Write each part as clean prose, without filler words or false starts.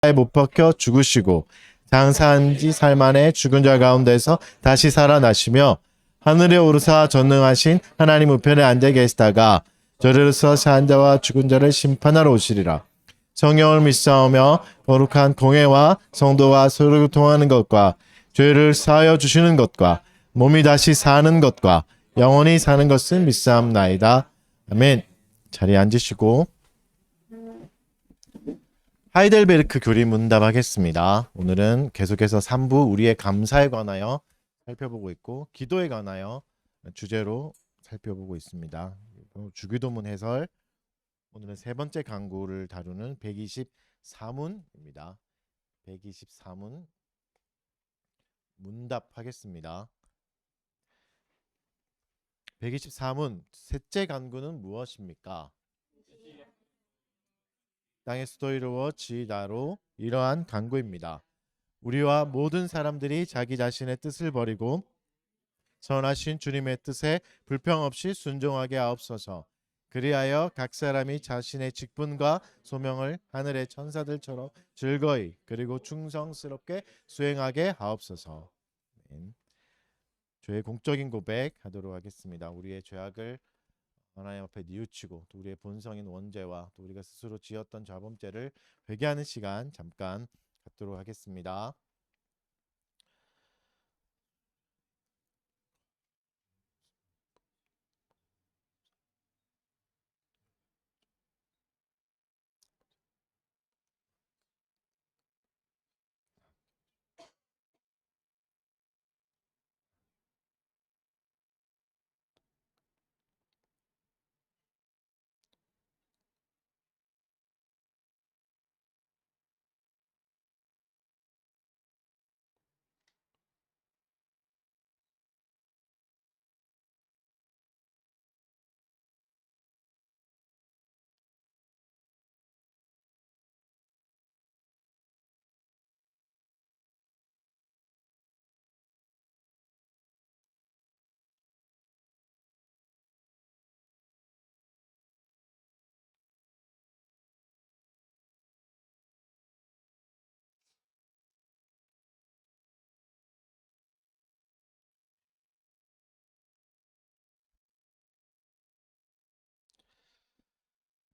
못 박혀 죽으시고 장사한 지 살 만에 죽은 자 가운데서 다시 살아나시며 하늘에 오르사 전능하신 하나님 우편에 앉아 계시다가 저리로서 산 자와 죽은 자를 심판하러 오시리라. 성령을 믿사오며 거룩한 공회와 성도와 서로 통하는 것과 죄를 사하여 주시는 것과 몸이 다시 사는 것과 영원히 사는 것을 믿사옵나이다. 아멘. 자리에 앉으시고 하이델베르크 교리 문답하겠습니다. 오늘은 계속해서 3부 우리의 감사에 관하여 살펴보고 있고 기도에 관하여 주제로 살펴보고 있습니다. 주기도문 해설 오늘은 세 번째 강구를 다루는 124문입니다. 124문 문답하겠습니다. 124문 셋째 강구는 무엇입니까? 땅에서도 이루어지다로 이러한 강구입니다. 우리와 모든 사람들이 자기 자신의 뜻을 버리고 선하신 주님의 뜻에 불평 없이 순종하게 하옵소서. 그리하여 각 사람이 자신의 직분과 소명을 하늘의 천사들처럼 즐거이 그리고 충성스럽게 수행하게 하옵소서. 죄의 공적인 고백하도록 하겠습니다. 우리의 죄악을 하나님 앞에 뉘우치고 또 우리의 본성인 원죄와 또 우리가 스스로 지었던 자범죄를 회개하는 시간 잠깐 갖도록 하겠습니다.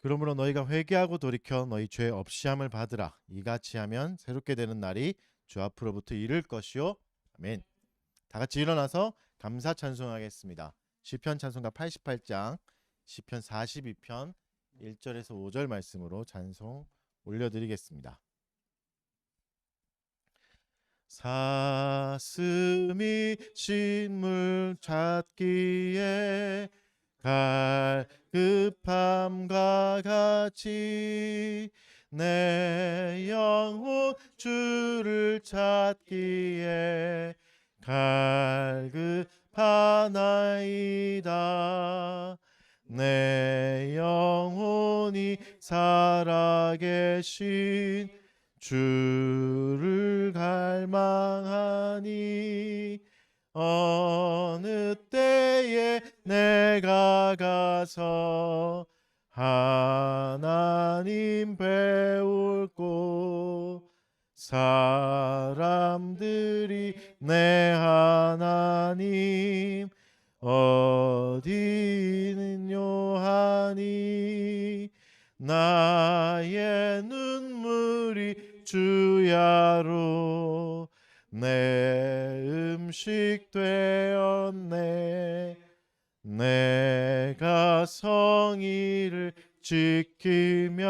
그러므로 너희가 회개하고 돌이켜 너희 죄 없이함을 받으라. 이같이 하면 새롭게 되는 날이 주 앞으로부터 이를 것이요. 아멘. 다 같이 일어나서 감사 찬송하겠습니다. 시편 찬송가 88장 시편 42편 1절에서 5절 말씀으로 찬송 올려드리겠습니다. 사슴이 식물 찾기에 갈급함과 같이 내 영혼 주를 찾기에 갈급하나이다. 내 영혼이 살아계신 주를 갈망하니 어느 때에 내가 가서 하나님 배울 곳 사람들이 내 하나님 어디 있느뇨 하니 나의 눈물이 주야로 내 음식 되었네. 내가 성의를 지키며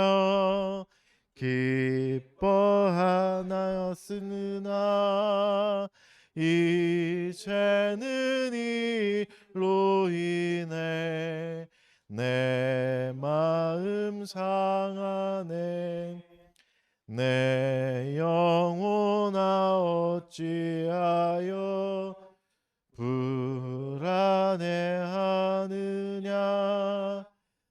기뻐하나였으나 이제는 이로 인해 내 마음 상하네. 내 영혼아 어찌하여 불안해하느냐.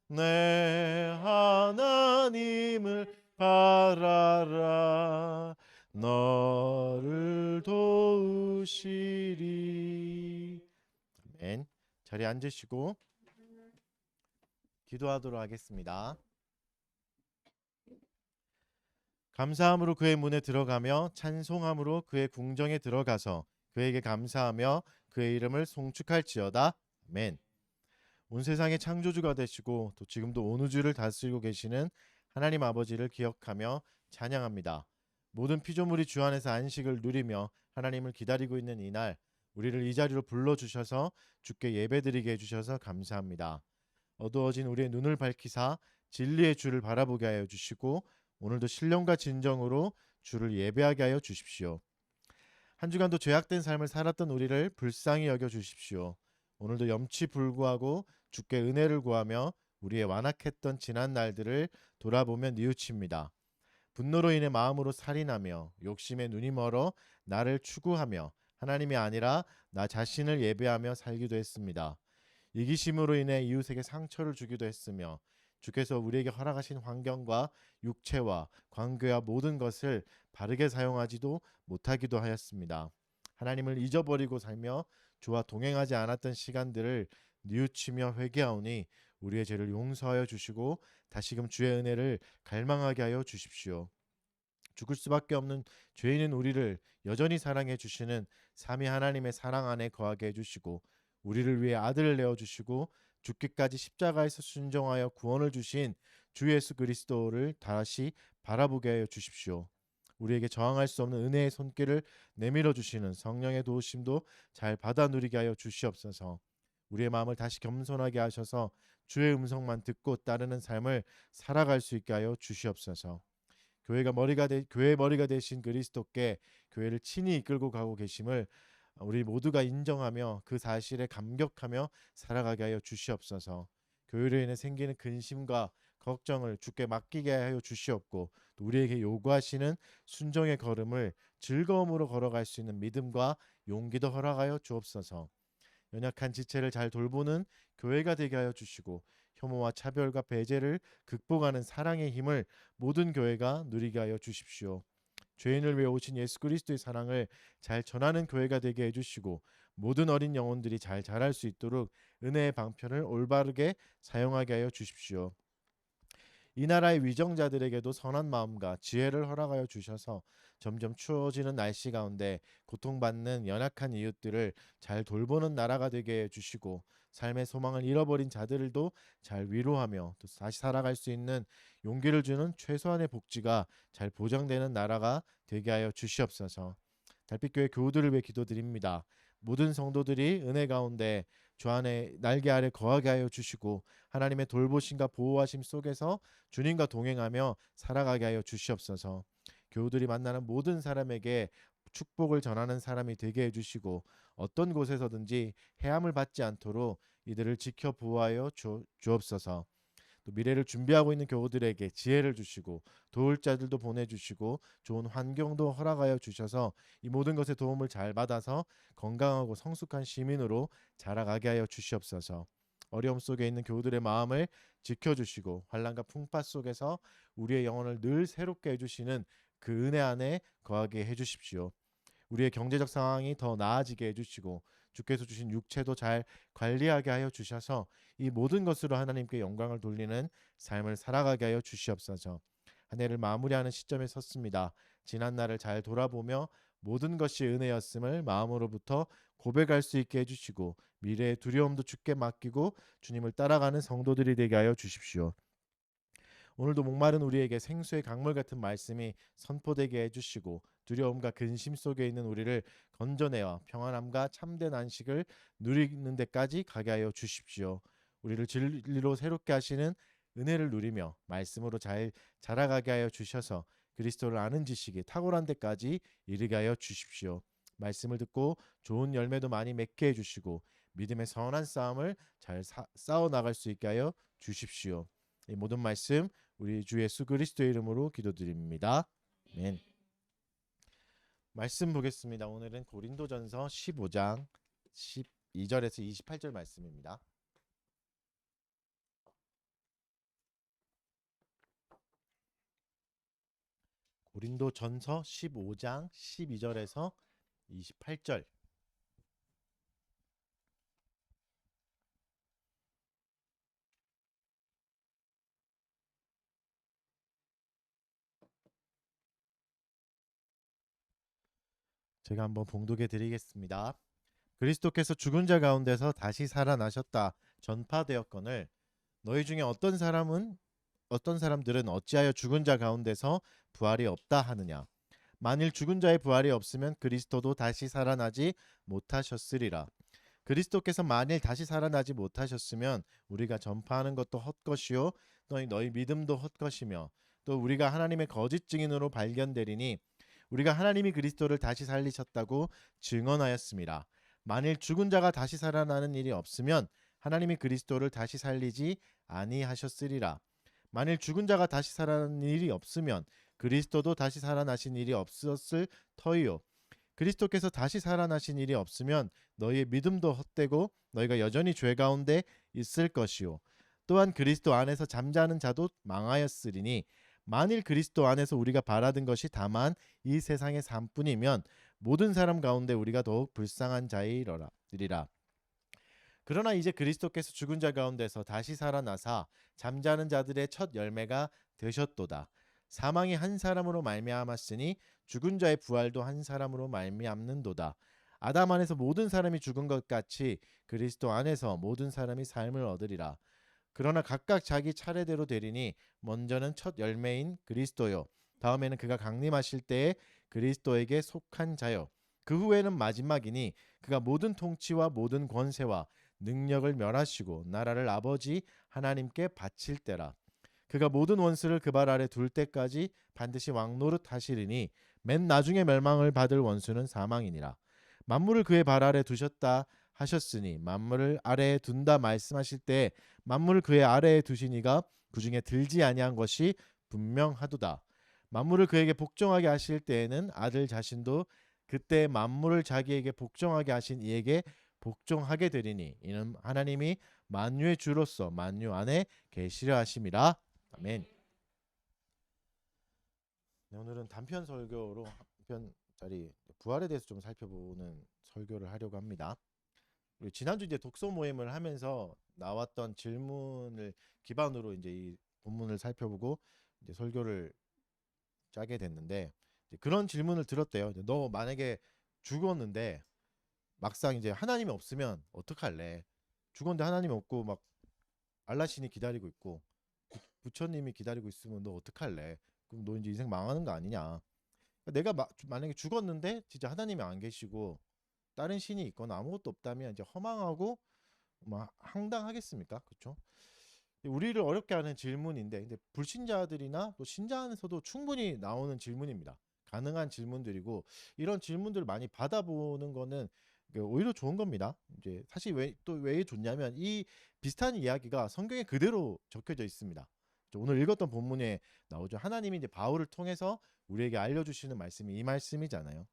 내 하나님을 바라라. 너를 도우시리. 아멘. 자리에 앉으시고 기도하도록 하겠습니다. 감사함으로 그의 문에 들어가며 찬송함으로 그의 궁정에 들어가서 그에게 감사하며 그의 이름을 송축할지어다. 아멘. 온 세상의 창조주가 되시고 또 지금도 온 우주를 다스리고 계시는 하나님 아버지를 기억하며 찬양합니다. 모든 피조물이 주 안에서 안식을 누리며 하나님을 기다리고 있는 이날, 우리를 이 자리로 불러주셔서 주께 예배드리게 해주셔서 감사합니다. 어두워진 우리의 눈을 밝히사 진리의 주를 바라보게 하여 주시고 오늘도 신령과 진정으로 주를 예배하게 하여 주십시오. 한 주간도 죄악된 삶을 살았던 우리를 불쌍히 여겨 주십시오. 오늘도 염치 불구하고 주께 은혜를 구하며 우리의 완악했던 지난 날들을 돌아보며 뉘우칩니다. 분노로 인해 마음으로 살인하며 욕심에 눈이 멀어 나를 추구하며 하나님이 아니라 나 자신을 예배하며 살기도 했습니다. 이기심으로 인해 이웃에게 상처를 주기도 했으며 주께서 우리에게 허락하신 환경과 육체와 관계와 모든 것을 바르게 사용하지도 못하기도 하였습니다. 하나님을 잊어버리고 살며 주와 동행하지 않았던 시간들을 뉘우치며 회개하오니 우리의 죄를 용서하여 주시고 다시금 주의 은혜를 갈망하게 하여 주십시오. 죽을 수밖에 없는 죄인인 우리를 여전히 사랑해 주시는 삼위 하나님의 사랑 안에 거하게 해주시고 우리를 위해 아들을 내어주시고 죽기까지 십자가에서 순종하여 구원을 주신 주 예수 그리스도를 다시 바라보게 하여 주십시오. 우리에게 저항할 수 없는 은혜의 손길을 내밀어 주시는 성령의 도우심도 잘 받아 누리게 하여 주시옵소서. 우리의 마음을 다시 겸손하게 하셔서 주의 음성만 듣고 따르는 삶을 살아갈 수 있게 하여 주시옵소서. 교회의 머리가 되신 그리스도께 교회를 친히 이끌고 가고 계심을 우리 모두가 인정하며 그 사실에 감격하며 살아가게 하여 주시옵소서. 교회로 인해 생기는 근심과 걱정을 주께 맡기게 하여 주시옵고 또 우리에게 요구하시는 순종의 걸음을 즐거움으로 걸어갈 수 있는 믿음과 용기도 허락하여 주옵소서. 연약한 지체를 잘 돌보는 교회가 되게 하여 주시고 혐오와 차별과 배제를 극복하는 사랑의 힘을 모든 교회가 누리게 하여 주십시오. 죄인을 위해 오신 예수 그리스도의 사랑을 잘 전하는 교회가 되게 해주시고 모든 어린 영혼들이 잘 자랄 수 있도록 은혜의 방편을 올바르게 사용하게 하여 주십시오. 이 나라의 위정자들에게도 선한 마음과 지혜를 허락하여 주셔서 점점 추워지는 날씨 가운데 고통받는 연약한 이웃들을 잘 돌보는 나라가 되게 해주시고 삶의 소망을 잃어버린 자들도 잘 위로하며 또 다시 살아갈 수 있는 용기를 주는 최소한의 복지가 잘 보장되는 나라가 되게 하여 주시옵소서. 달빛교회 교우들을 위해 기도드립니다. 모든 성도들이 은혜 가운데 주 안에 날개 아래 거하게 하여 주시고 하나님의 돌보심과 보호하심 속에서 주님과 동행하며 살아가게 하여 주시옵소서. 교우들이 만나는 모든 사람에게 축복을 전하는 사람이 되게 해주시고 어떤 곳에서든지 해함을 받지 않도록 이들을 지켜 보호하여 주옵소서. 또 미래를 준비하고 있는 교우들에게 지혜를 주시고 도울 자들도 보내주시고 좋은 환경도 허락하여 주셔서 이 모든 것의 도움을 잘 받아서 건강하고 성숙한 시민으로 자라가게 하여 주시옵소서. 어려움 속에 있는 교우들의 마음을 지켜주시고 환난과 풍파 속에서 우리의 영혼을 늘 새롭게 해주시는 그 은혜 안에 거하게 해주십시오. 우리의 경제적 상황이 더 나아지게 해주시고 주께서 주신 육체도 잘 관리하게 하여 주셔서 이 모든 것으로 하나님께 영광을 돌리는 삶을 살아가게 하여 주시옵소서. 한 해를 마무리하는 시점에 섰습니다. 지난 날을 잘 돌아보며 모든 것이 은혜였음을 마음으로부터 고백할 수 있게 해주시고 미래의 두려움도 주께 맡기고 주님을 따라가는 성도들이 되게 하여 주십시오. 오늘도 목마른 우리에게 생수의 강물 같은 말씀이 선포되게 해주시고 두려움과 근심 속에 있는 우리를 건져내어 평안함과 참된 안식을 누리는 데까지 가게 하여 주십시오. 우리를 진리로 새롭게 하시는 은혜를 누리며 말씀으로 잘 자라가게 하여 주셔서 그리스도를 아는 지식이 탁월한 데까지 이르게 하여 주십시오. 말씀을 듣고 좋은 열매도 많이 맺게 해주시고 믿음의 선한 싸움을 잘 싸워 나갈 수 있게 하여 주십시오. 이 모든 말씀 우리 주 예수 그리스도의 이름으로 기도드립니다. 아멘. 말씀 보겠습니다. 오늘은 고린도전서 15장 12절에서 28절 말씀입니다. 고린도전서 15장 12절에서 28절. 제가 한번 봉독해 드리겠습니다. 그리스도께서 죽은 자 가운데서 다시 살아나셨다 전파되었거늘 너희 중에 어떤 사람들은 어찌하여 죽은 자 가운데서 부활이 없다 하느냐. 만일 죽은 자의 부활이 없으면 그리스도도 다시 살아나지 못하셨으리라. 그리스도께서 만일 다시 살아나지 못하셨으면 우리가 전파하는 것도 헛것이요 너희 믿음도 헛것이며 또 우리가 하나님의 거짓 증인으로 발견되리니 우리가 하나님이 그리스도를 다시 살리셨다고 증언하였습니다. 만일 죽은 자가 다시 살아나는 일이 없으면 하나님이 그리스도를 다시 살리지 아니하셨으리라. 만일 죽은 자가 다시 살아나는 일이 없으면 그리스도도 다시 살아나신 일이 없었을 터이요. 그리스도께서 다시 살아나신 일이 없으면 너희의 믿음도 헛되고 너희가 여전히 죄 가운데 있을 것이요. 또한 그리스도 안에서 잠자는 자도 망하였으리니 만일 그리스도 안에서 우리가 바라던 것이 다만 이 세상의 삶뿐이면 모든 사람 가운데 우리가 더욱 불쌍한 자이리라. 그러나 이제 그리스도께서 죽은 자 가운데서 다시 살아나사 잠자는 자들의 첫 열매가 되셨도다. 사망이 한 사람으로 말미암았으니 죽은 자의 부활도 한 사람으로 말미암는도다. 아담 안에서 모든 사람이 죽은 것 같이 그리스도 안에서 모든 사람이 삶을 얻으리라. 그러나 각각 자기 차례대로 되리니 먼저는 첫 열매인 그리스도요. 다음에는 그가 강림하실 때에 그리스도에게 속한 자요. 그 후에는 마지막이니 그가 모든 통치와 모든 권세와 능력을 멸하시고 나라를 아버지 하나님께 바칠 때라. 그가 모든 원수를 그 발 아래 둘 때까지 반드시 왕노릇 하시리니 맨 나중에 멸망을 받을 원수는 사망이니라. 만물을 그의 발 아래 두셨다 하셨으니 만물을 아래에 둔다 말씀하실 때 만물을 그의 아래에 두시니가 그 중에 들지 아니한 것이 분명하도다. 만물을 그에게 복종하게 하실 때에는 아들 자신도 그때 만물을 자기에게 복종하게 하신 이에게 복종하게 되리니 이는 하나님이 만유의 주로서 만유 안에 계시려 하심이라. 아멘. 네, 오늘은 단편 설교로 한 편짜리 부활에 대해서 좀 살펴보는 설교를 하려고 합니다. 우리 지난주 이제 독서 모임을 하면서 나왔던 질문을 기반으로 이제 이 본문을 살펴보고 이제 설교를 짜게 됐는데 이제 그런 질문을 들었대요. 너 만약에 죽었는데 막상 이제 하나님이 없으면 어떡할래? 죽었는데 하나님이 없고 막 알라신이 기다리고 있고 부처님이 기다리고 있으면 너 어떡할래? 그럼 너 이제 인생 망하는 거 아니냐? 내가 만약에 죽었는데 진짜 하나님이 안 계시고 다른 신이 있거나 아무것도 없다면 이제 허망하고 막 황당하겠습니까? 그렇죠? 우리를 어렵게 하는 질문인데 근데 불신자들이나 또 신자 안에서도 충분히 나오는 질문입니다. 가능한 질문들이고 이런 질문들을 많이 받아보는 거는 오히려 좋은 겁니다. 이제 사실 왜 좋냐면 이 비슷한 이야기가 성경에 그대로 적혀져 있습니다. 오늘 읽었던 본문에 나오죠. 하나님이 이제 바울을 통해서 우리에게 알려주시는 말씀이 이 말씀이잖아요.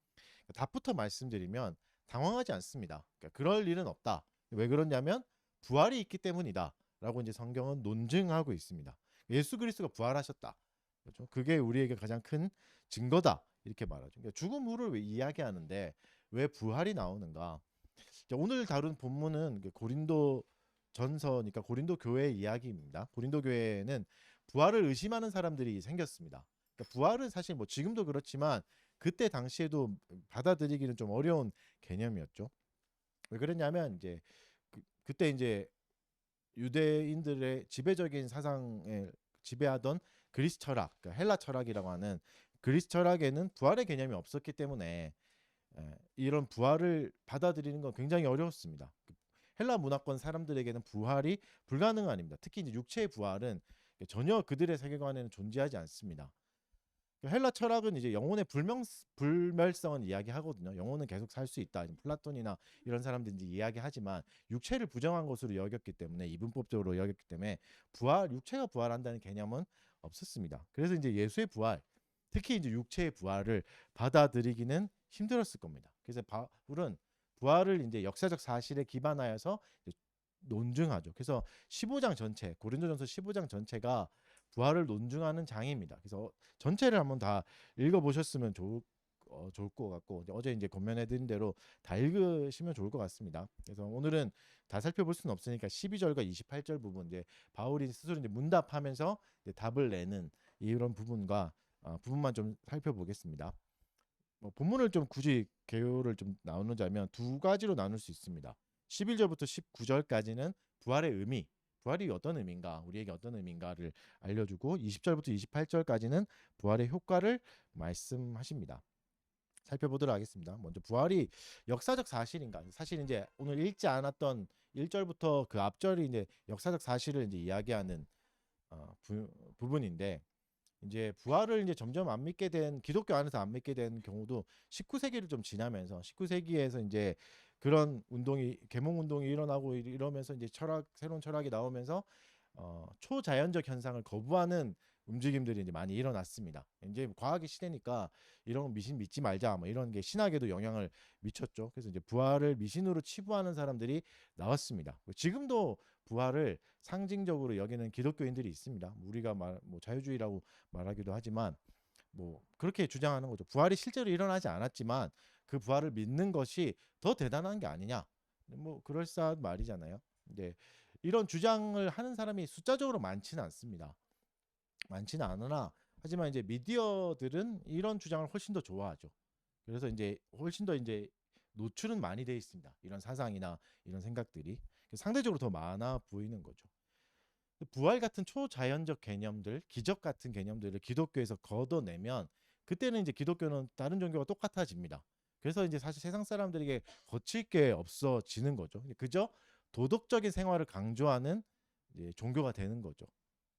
답부터 말씀드리면 당황하지 않습니다. 그러니까 그럴 일은 없다. 왜 그러냐면 부활이 있기 때문이다. 라고 이제 성경은 논증하고 있습니다. 예수 그리스도가 부활하셨다. 그렇죠? 그게 우리에게 가장 큰 증거다. 이렇게 말하죠. 그러니까 죽음 후를 왜 이야기하는데 왜 부활이 나오는가? 오늘 다룬 본문은 고린도 전서니까 고린도 교회의 이야기입니다. 고린도 교회에는 부활을 의심하는 사람들이 생겼습니다. 그러니까 부활은 사실 뭐 지금도 그렇지만 그때 당시에도 받아들이기는 좀 어려운 개념이었죠. 왜 그랬냐면 이제 그때 이제 유대인들의 지배적인 사상을 지배하던 그리스 철학, 그러니까 헬라 철학이라고 하는 그리스 철학에는 부활의 개념이 없었기 때문에 이런 부활을 받아들이는 건 굉장히 어려웠습니다. 헬라 문화권 사람들에게는 부활이 불가능한 아닙니다. 특히 이제 육체의 부활은 전혀 그들의 세계관에는 존재하지 않습니다. 헬라 철학은 이제 영혼의 불멸성은 이야기하거든요. 영혼은 계속 살 수 있다. 플라톤이나 이런 사람들이 이제 이야기하지만 육체를 부정한 것으로 여겼기 때문에 이분법적으로 여겼기 때문에 육체가 부활한다는 개념은 없었습니다. 그래서 이제 예수의 부활, 특히 이제 육체의 부활을 받아들이기는 힘들었을 겁니다. 그래서 바울은 부활을 이제 역사적 사실에 기반하여서 논증하죠. 그래서 15장 전체, 고린도전서 15장 전체가 부활을 논증하는 장입니다. 그래서 전체를 한번 다 읽어보셨으면 좋을 것 같고 어제 이제 권면해드린 대로 다 읽으시면 좋을 것 같습니다. 그래서 오늘은 다 살펴볼 수는 없으니까 12절과 28절 부분 이제 바울이 스스로 이제 문답하면서 이제 답을 내는 이런 부분과 부분만 좀 살펴보겠습니다. 뭐 본문을 좀 굳이 개요를 좀 나누자면 두 가지로 나눌 수 있습니다. 11절부터 19절까지는 부활의 의미, 부활이 어떤 의미인가, 우리에게 어떤 의미인가를 알려주고 20절부터 28절까지는 부활의 효과를 말씀하십니다. 살펴보도록 하겠습니다. 먼저 부활이 역사적 사실인가? 사실 이제 오늘 읽지 않았던 1절부터 그 앞절이 이제 역사적 사실을 이제 이야기하는 부분인데 이제 부활을 이제 점점 안 믿게 된 기독교 안에서 안 믿게 된 경우도 19세기를 좀 지나면서 19세기에서 이제 그런 운동이 계몽 운동이 일어나고 이러면서 이제 새로운 철학이 나오면서 초자연적 현상을 거부하는 움직임들이 이제 많이 일어났습니다. 이제 과학의 시대니까 이런 거 미신 믿지 말자 뭐 이런 게 신학에도 영향을 미쳤죠. 그래서 이제 부활을 미신으로 치부하는 사람들이 나왔습니다. 지금도 부활을 상징적으로 여기는 기독교인들이 있습니다. 우리가 뭐 자유주의라고 말하기도 하지만 뭐 그렇게 주장하는 거죠. 부활이 실제로 일어나지 않았지만 그 부활을 믿는 것이 더 대단한 게 아니냐. 뭐 그럴싸한 말이잖아요. 이제 이런 주장을 하는 사람이 숫자적으로 많지는 않습니다. 많지는 않으나 하지만 이제 미디어들은 이런 주장을 훨씬 더 좋아하죠. 그래서 이제 훨씬 더 이제 노출은 많이 돼 있습니다. 이런 사상이나 이런 생각들이 상대적으로 더 많아 보이는 거죠. 부활 같은 초자연적 개념들, 기적 같은 개념들을 기독교에서 걷어내면 그때는 이제 기독교는 다른 종교가 똑같아집니다. 그래서 이제 사실 세상 사람들에게 거칠 게 없어지는 거죠. 그저 도덕적인 생활을 강조하는 이제 종교가 되는 거죠.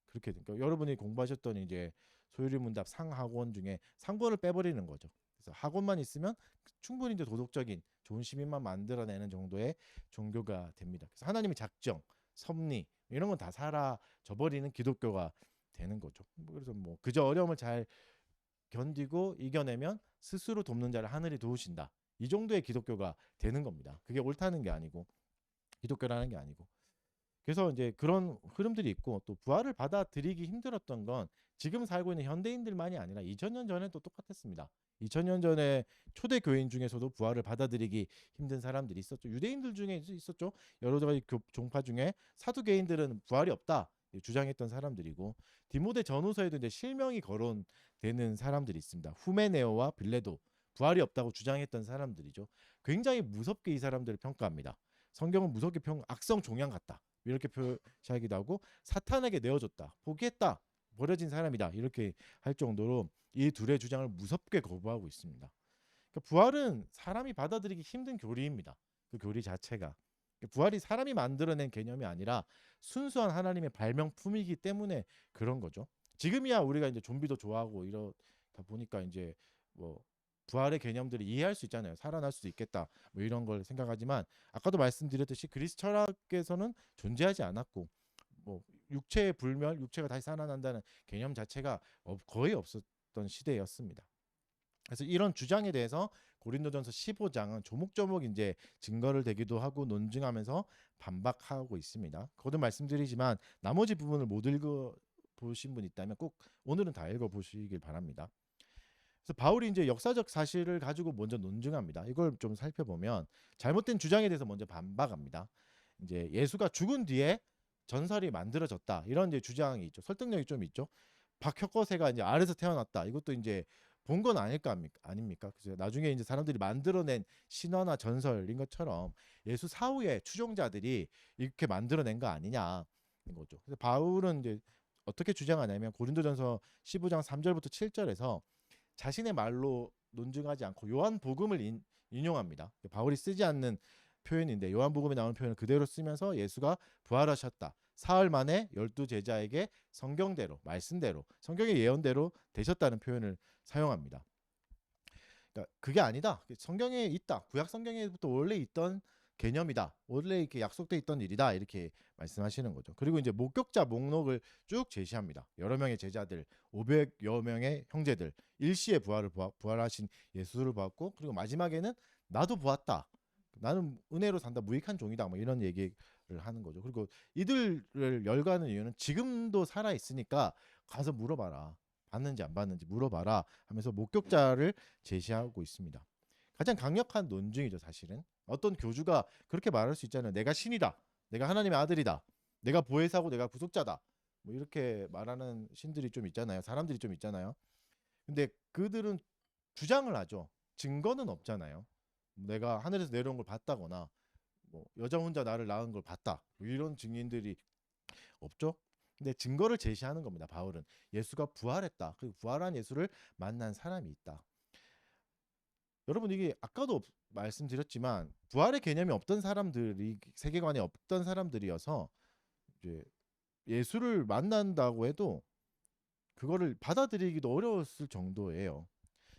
그렇게 되니까 여러분이 공부하셨던 이제 소유리문답 상학원 중에 상권을 빼버리는 거죠. 그래서 학원만 있으면 충분히 이제 도덕적인 좋은 시민만 만들어내는 정도의 종교가 됩니다. 그래서 하나님의 작정, 섭리 이런 건 다 사라져 버리는 기독교가 되는 거죠. 그래서 뭐 그저 어려움을 잘 견디고 이겨내면 스스로 돕는 자를 하늘이 도우신다. 이 정도의 기독교가 되는 겁니다. 그게 옳다는 게 아니고 기독교라는 게 아니고. 그래서 이제 그런 흐름들이 있고 또 부활을 받아들이기 힘들었던 건 지금 살고 있는 현대인들만이 아니라 2000년 전에도 똑같았습니다. 2000년 전에 초대 교인 중에서도 부활을 받아들이기 힘든 사람들이 있었죠. 유대인들 중에 있었죠. 여러 가지 종파 중에 사두개인들은 부활이 없다 주장했던 사람들이고 디모데 전후서에도 이제 실명이 거론되는 사람들이 있습니다. 후메네오와 빌레도 부활이 없다고 주장했던 사람들이죠. 굉장히 무섭게 이 사람들을 평가합니다. 성경은 무섭게 악성 종양 같다. 이렇게 표시하기도 하고 사탄에게 내어줬다. 포기했다. 버려진 사람이다. 이렇게 할 정도로 이 둘의 주장을 무섭게 거부하고 있습니다. 그러니까 부활은 사람이 받아들이기 힘든 교리입니다. 그 교리 자체가. 부활이 사람이 만들어낸 개념이 아니라 순수한 하나님의 발명품이기 때문에 그런 거죠. 지금이야 우리가 이제 좀비도 좋아하고 이러다 보니까 이제 뭐 부활의 개념들을 이해할 수 있잖아요. 살아날 수도 있겠다. 뭐 이런 걸 생각하지만 아까도 말씀드렸듯이 그리스 철학에서는 존재하지 않았고 뭐 육체의 불멸, 육체가 다시 살아난다는 개념 자체가 거의 없었던 시대였습니다. 그래서 이런 주장에 대해서 고린도전서 15장은 조목조목 이제 증거를 대기도 하고 논증하면서 반박하고 있습니다. 거듭 말씀드리지만 나머지 부분을 못 읽어 보신 분 있다면 꼭 오늘은 다 읽어 보시길 바랍니다. 그래서 바울이 이제 역사적 사실을 가지고 먼저 논증합니다. 이걸 좀 살펴보면 잘못된 주장에 대해서 먼저 반박합니다. 이제 예수가 죽은 뒤에 전설이 만들어졌다. 이런 이제 주장이 있죠. 설득력이 좀 있죠. 박혁거세가 이제 알에서 태어났다. 이것도 이제 본 건 아닐까 아닙니까? 그래서 나중에 이제 사람들이 만들어낸 신화나 전설인 것처럼 예수 사후에 추종자들이 이렇게 만들어낸 거 아니냐 거죠. 그래서 바울은 이제 어떻게 주장하냐면 고린도전서 15장 3절부터 7절에서 자신의 말로 논증하지 않고 요한복음을 인용합니다. 바울이 쓰지 않는 표현인데 요한복음에 나오는 표현을 그대로 쓰면서 예수가 부활하셨다. 사흘 만에 12제자에게 성경대로 말씀대로 성경의 예언대로 되셨다는 표현을 사용합니다. 그러니까 그게 아니다. 성경에 있다. 구약 성경에부터 원래 있던 개념이다. 원래 이렇게 약속돼 있던 일이다. 이렇게 말씀하시는 거죠. 그리고 이제 목격자 목록을 쭉 제시합니다. 여러 명의 제자들, 500여 명의 형제들, 일시에 부활하신 예수를 보았고, 그리고 마지막에는 나도 보았다. 나는 은혜로 산다. 무익한 종이다. 뭐 이런 얘기를 하는 거죠. 그리고 이들을 열거하는 이유는 지금도 살아 있으니까 가서 물어봐라. 봤는지 안 봤는지 물어봐라 하면서 목격자를 제시하고 있습니다. 가장 강력한 논증이죠, 사실은. 어떤 교주가 그렇게 말할 수 있잖아요. 내가 신이다. 내가 하나님의 아들이다. 내가 보혜사고 내가 구속자다. 뭐 이렇게 말하는 신들이 좀 있잖아요. 사람들이 좀 있잖아요. 근데 그들은 주장을 하죠. 증거는 없잖아요. 내가 하늘에서 내려온 걸 봤다거나 뭐 여자 혼자 나를 낳은 걸 봤다, 뭐 이런 증인들이 없죠. 근데 증거를 제시하는 겁니다. 바울은 예수가 부활했다. 그리고 부활한 예수를 만난 사람이 있다. 여러분, 이게 아까도 말씀드렸지만 부활의 개념이 없던 사람들이, 세계관에 없던 사람들이어서 이제 예수를 만난다고 해도 그거를 받아들이기도 어려웠을 정도예요.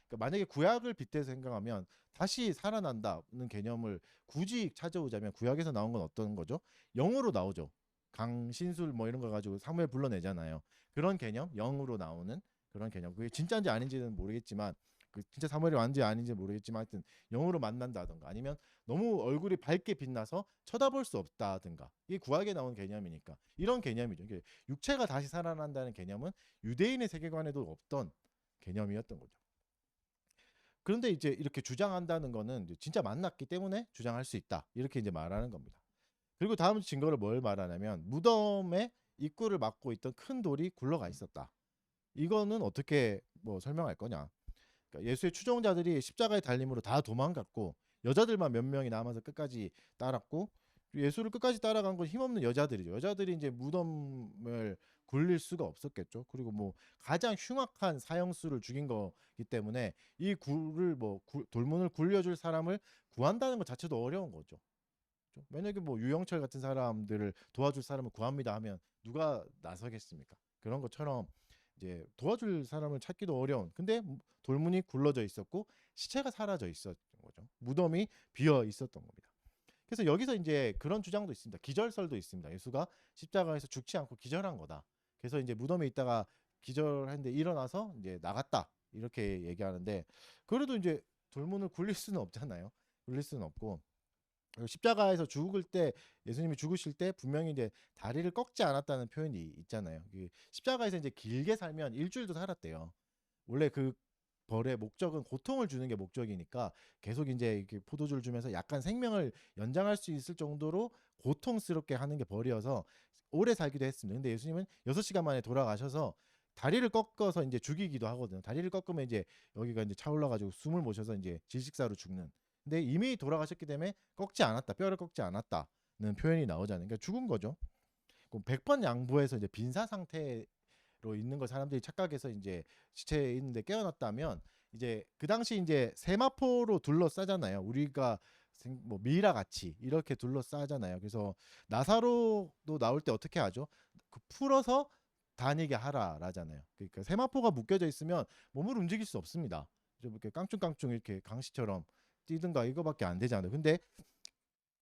그러니까 만약에 구약을 빗대서 생각하면 다시 살아난다는 개념을 굳이 찾아오자면 구약에서 나온 건 어떤 거죠? 영으로 나오죠. 강신술 뭐 이런 거 가지고 사무엘 불러내잖아요. 그런 개념, 영으로 나오는 그런 개념. 그게 진짜인지 아닌지는 모르겠지만, 그 진짜 사무엘이 왔는지 아닌지 모르겠지만 하여튼 영으로 만난다든가, 아니면 너무 얼굴이 밝게 빛나서 쳐다볼 수 없다든가, 이게 구약에 나온 개념이니까 이런 개념이죠. 육체가 다시 살아난다는 개념은 유대인의 세계관에도 없던 개념이었던 거죠. 그런데 이제 이렇게 주장한다는 거는 진짜 만났기 때문에 주장할 수 있다, 이렇게 이제 말하는 겁니다. 그리고 다음 증거를 뭘 말하냐면, 무덤에 입구를 막고 있던 큰 돌이 굴러가 있었다. 이거는 어떻게 뭐 설명할 거냐? 그러니까 예수의 추종자들이 십자가의 달림으로 다 도망갔고 여자들만 몇 명이 남아서 끝까지 따랐고, 예수를 끝까지 따라간 건 힘없는 여자들이죠. 여자들이 이제 무덤을 굴릴 수가 없었겠죠. 그리고 뭐 가장 흉악한 사형수를 죽인 거기 때문에 이 굴을 뭐 돌문을 굴려줄 사람을 구한다는 것 자체도 어려운 거죠. 만약에 뭐 유영철 같은 사람들을 도와줄 사람을 구합니다 하면 누가 나서겠습니까? 그런 것처럼 이제 도와줄 사람을 찾기도 어려운, 근데 돌문이 굴러져 있었고 시체가 사라져 있었던 거죠. 무덤이 비어 있었던 겁니다. 그래서 여기서 이제 그런 주장도 있습니다. 기절설도 있습니다. 예수가 십자가에서 죽지 않고 기절한 거다. 그래서 이제 무덤에 있다가 기절했는데 일어나서 이제 나갔다, 이렇게 얘기하는데, 그래도 이제 돌문을 굴릴 수는 없잖아요. 굴릴 수는 없고, 십자가에서 죽을 때, 예수님이 죽으실 때 분명히 이제 다리를 꺾지 않았다는 표현이 있잖아요. 십자가에서 이제 길게 살면 일주일도 살았대요. 원래 그 벌의 목적은 고통을 주는 게 목적이니까 계속 이제 이렇게 포도주를 주면서 약간 생명을 연장할 수 있을 정도로 고통스럽게 하는 게 벌이어서 오래 살기도 했습니다. 근데 예수님은 6시간 만에 돌아가셔서 다리를 꺾어서 이제 죽이기도 하거든요. 다리를 꺾으면 이제 여기가 이제 차올라 가지고 숨을 못 쉬어서 이제 질식사로 죽는. 근데 이미 돌아가셨기 때문에 꺾지 않았다, 뼈를 꺾지 않았다는 표현이 나오잖아요. 그러니까 죽은 거죠. 그럼 100번 양보해서 이제 빈사 상태로 있는 걸 사람들이 착각해서 이제 시체에 있는데 깨어났다면, 이제 그 당시 이제 세마포로 둘러싸잖아요. 우리가 뭐 미라 같이 이렇게 둘러싸잖아요. 그래서 나사로도 나올 때 어떻게 하죠? 그 풀어서 다니게 하라라잖아요. 그러니까 세마포가 묶여져 있으면 몸을 움직일 수 없습니다. 좀 이렇게 깡충깡충 이렇게 강시처럼 뛰든가 이거밖에 안 되잖아요. 근데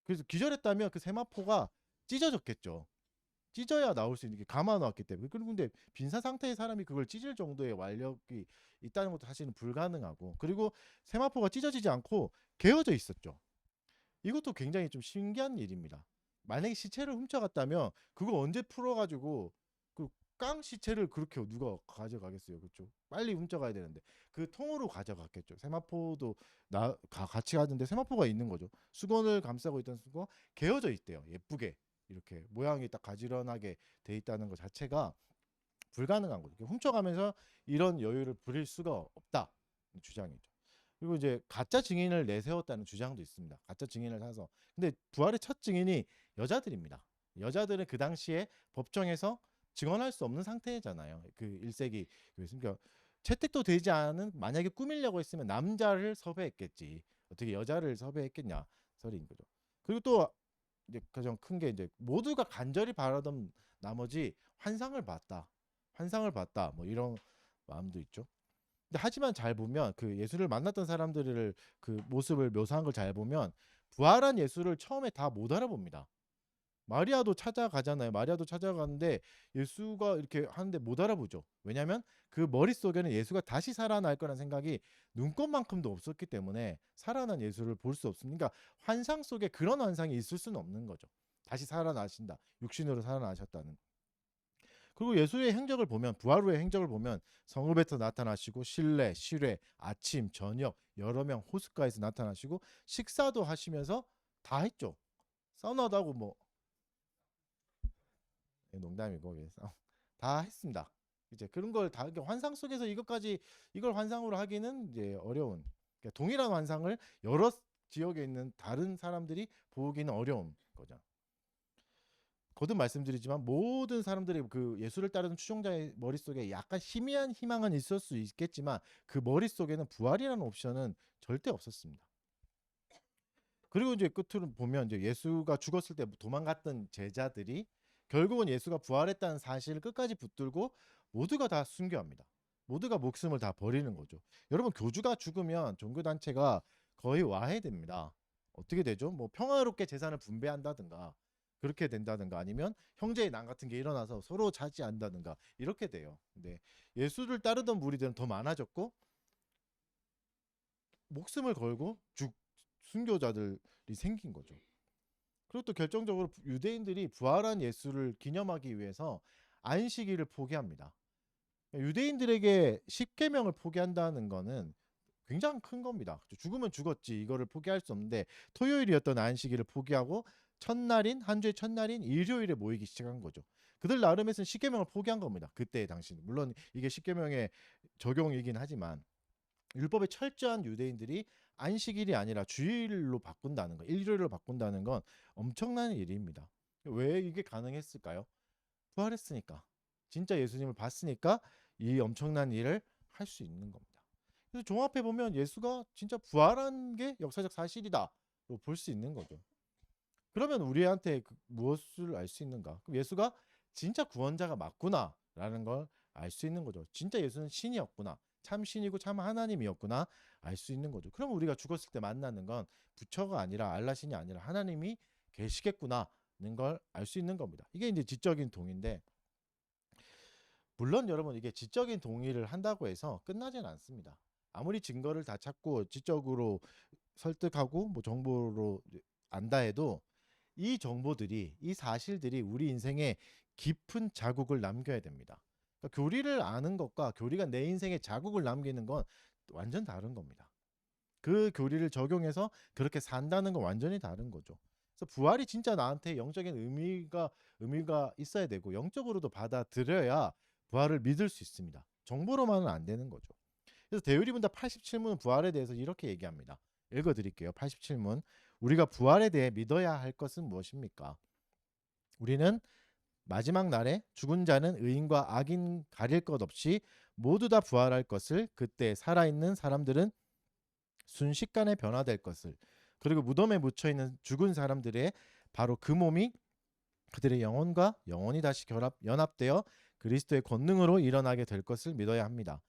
그래서 기절했다면 그 세마포가 찢어졌겠죠. 찢어야 나올 수 있는 게 감아 나왔기 때문에. 그리고 근데 빈사 상태의 사람이 그걸 찢을 정도의 완력이 있다는 것도 사실은 불가능하고, 그리고 세마포가 찢어지지 않고 개어져 있었죠. 이것도 굉장히 좀 신기한 일입니다. 만약에 시체를 훔쳐갔다면 그거 언제 풀어가지고 그 깡 시체를 그렇게 누가 가져가겠어요, 그렇죠? 빨리 훔쳐가야 되는데 그 통으로 가져갔겠죠. 세마포도 같이 가던데 세마포가 있는 거죠. 수건을 감싸고 있던 수건 개어져 있대요. 예쁘게 이렇게 모양이 딱 가지런하게 돼 있다는 것 자체가 불가능한 거죠. 훔쳐가면서 이런 여유를 부릴 수가 없다 주장이죠. 그리고 이제 가짜 증인을 내세웠다는 주장도 있습니다. 가짜 증인을 사서. 근데 부활의 첫 증인이 여자들입니다. 여자들은 그 당시에 법정에서 증언할 수 없는 상태잖아요. 그 1세기 그러니까 채택도 되지 않은, 만약에 꾸미려고 했으면 남자를 섭외했겠지, 어떻게 여자를 섭외했겠냐 설인 거죠. 그리고 또 이제 가장 큰 게 이제 모두가 간절히 바라던 나머지 환상을 봤다 뭐 이런 마음도 있죠. 근데 하지만 잘 보면 그 예수를 만났던 사람들을 그 모습을 묘사한 걸 잘 보면 부활한 예수를 처음에 다 못 알아봅니다. 마리아도 찾아가잖아요. 마리아도 찾아가는데 예수가 이렇게 하는데 못 알아보죠. 왜냐하면 그 머릿속에는 예수가 다시 살아날 거라는 생각이 눈꽃만큼도 없었기 때문에 살아난 예수를 볼 수 없습니다. 그러니까 환상 속에 그런 환상이 있을 수는 없는 거죠. 다시 살아나신다, 육신으로 살아나셨다는. 그리고 예수의 행적을 보면, 부활 후의 행적을 보면 성읍에서 나타나시고 실내, 실외, 아침, 저녁 여러 명 호숫가에서 나타나시고 식사도 하시면서 다 했죠. 사우나도 하고 뭐 농담이고, 그래서 다 했습니다. 이제 그런 걸 다 환상 속에서 이것까지 이걸 환상으로 하기는 이제 어려운 그러니까 동일한 환상을 여러 지역에 있는 다른 사람들이 보기는 어려운 거죠. 거듭 말씀드리지만 모든 사람들이 그 예수를 따르는 추종자의 머릿속에 약간 희미한 희망은 있을 수 있겠지만 그 머릿속에는 부활이라는 옵션은 절대 없었습니다. 그리고 이제 끝으로 보면 이제 예수가 죽었을 때 도망갔던 제자들이 결국은 예수가 부활했다는 사실을 끝까지 붙들고 모두가 다 순교합니다. 모두가 목숨을 다 버리는 거죠. 여러분, 교주가 죽으면 종교단체가 거의 와해됩니다. 어떻게 되죠? 뭐 평화롭게 재산을 분배한다든가 그렇게 된다든가 아니면 형제의 난 같은 게 일어나서 서로 차지한다든가 이렇게 돼요. 근데 예수를 따르던 무리들은 더 많아졌고 목숨을 걸고 순교자들이 생긴 거죠. 그리고 또 결정적으로 유대인들이 부활한 예수를 기념하기 위해서 안식일을 포기합니다. 유대인들에게 십계명을 포기한다는 거는 굉장히 큰 겁니다. 죽으면 죽었지 이거를 포기할 수 없는데 토요일이었던 안식일을 포기하고 첫날인 한 주의 첫날인 일요일에 모이기 시작한 거죠. 그들 나름에서는 십계명을 포기한 겁니다. 그때 당시 물론 이게 십계명의 적용이긴 하지만 율법에 철저한 유대인들이 안식일이 아니라 주일로 바꾼다는 거, 일요일로 바꾼다는 건 엄청난 일입니다. 왜 이게 가능했을까요? 부활했으니까. 진짜 예수님을 봤으니까 이 엄청난 일을 할 수 있는 겁니다. 그래서 종합해 보면 예수가 진짜 부활한 게 역사적 사실이다로 볼 수 있는 거죠. 그러면 우리한테 무엇을 알 수 있는가? 그럼 예수가 진짜 구원자가 맞구나라는 걸 알 수 있는 거죠. 진짜 예수는 신이었구나. 참 신이고 참 하나님이었구나 알 수 있는 거죠. 그럼 우리가 죽었을 때 만나는 건 부처가 아니라 알라신이 아니라 하나님이 계시겠구나는 걸 알 수 있는 겁니다. 이게 이제 지적인 동의인데 물론 여러분 이게 지적인 동의를 한다고 해서 끝나진 않습니다. 아무리 증거를 다 찾고 지적으로 설득하고 뭐 정보로 안다 해도 이 정보들이 이 사실들이 우리 인생에 깊은 자국을 남겨야 됩니다. 그러니까 교리를 아는 것과 교리가 내 인생에 자국을 남기는 건 완전 다른 겁니다. 그 교리를 적용해서 그렇게 산다는 건 완전히 다른 거죠. 그래서 부활이 진짜 나한테 영적인 의미가 있어야 되고 영적으로도 받아들여야 부활을 믿을 수 있습니다. 정보로만은 안 되는 거죠. 그래서 대유리분다 87문 부활에 대해서 이렇게 얘기합니다. 읽어드릴게요. 87문. 우리가 부활에 대해 믿어야 할 것은 무엇입니까? 우리는 마지막 날에 죽은 자는 의인과 악인 가릴 것 없이 모두 다 부활할 것을, 그때 살아있는 사람들은 순식간에 변화될 것을, 그리고 무덤에 묻혀있는 죽은 사람들의 바로 그 몸이 그들의 영혼과 영혼이 다시 연합되어 그리스도의 권능으로 일어나게 될 것을 믿어야 합니다.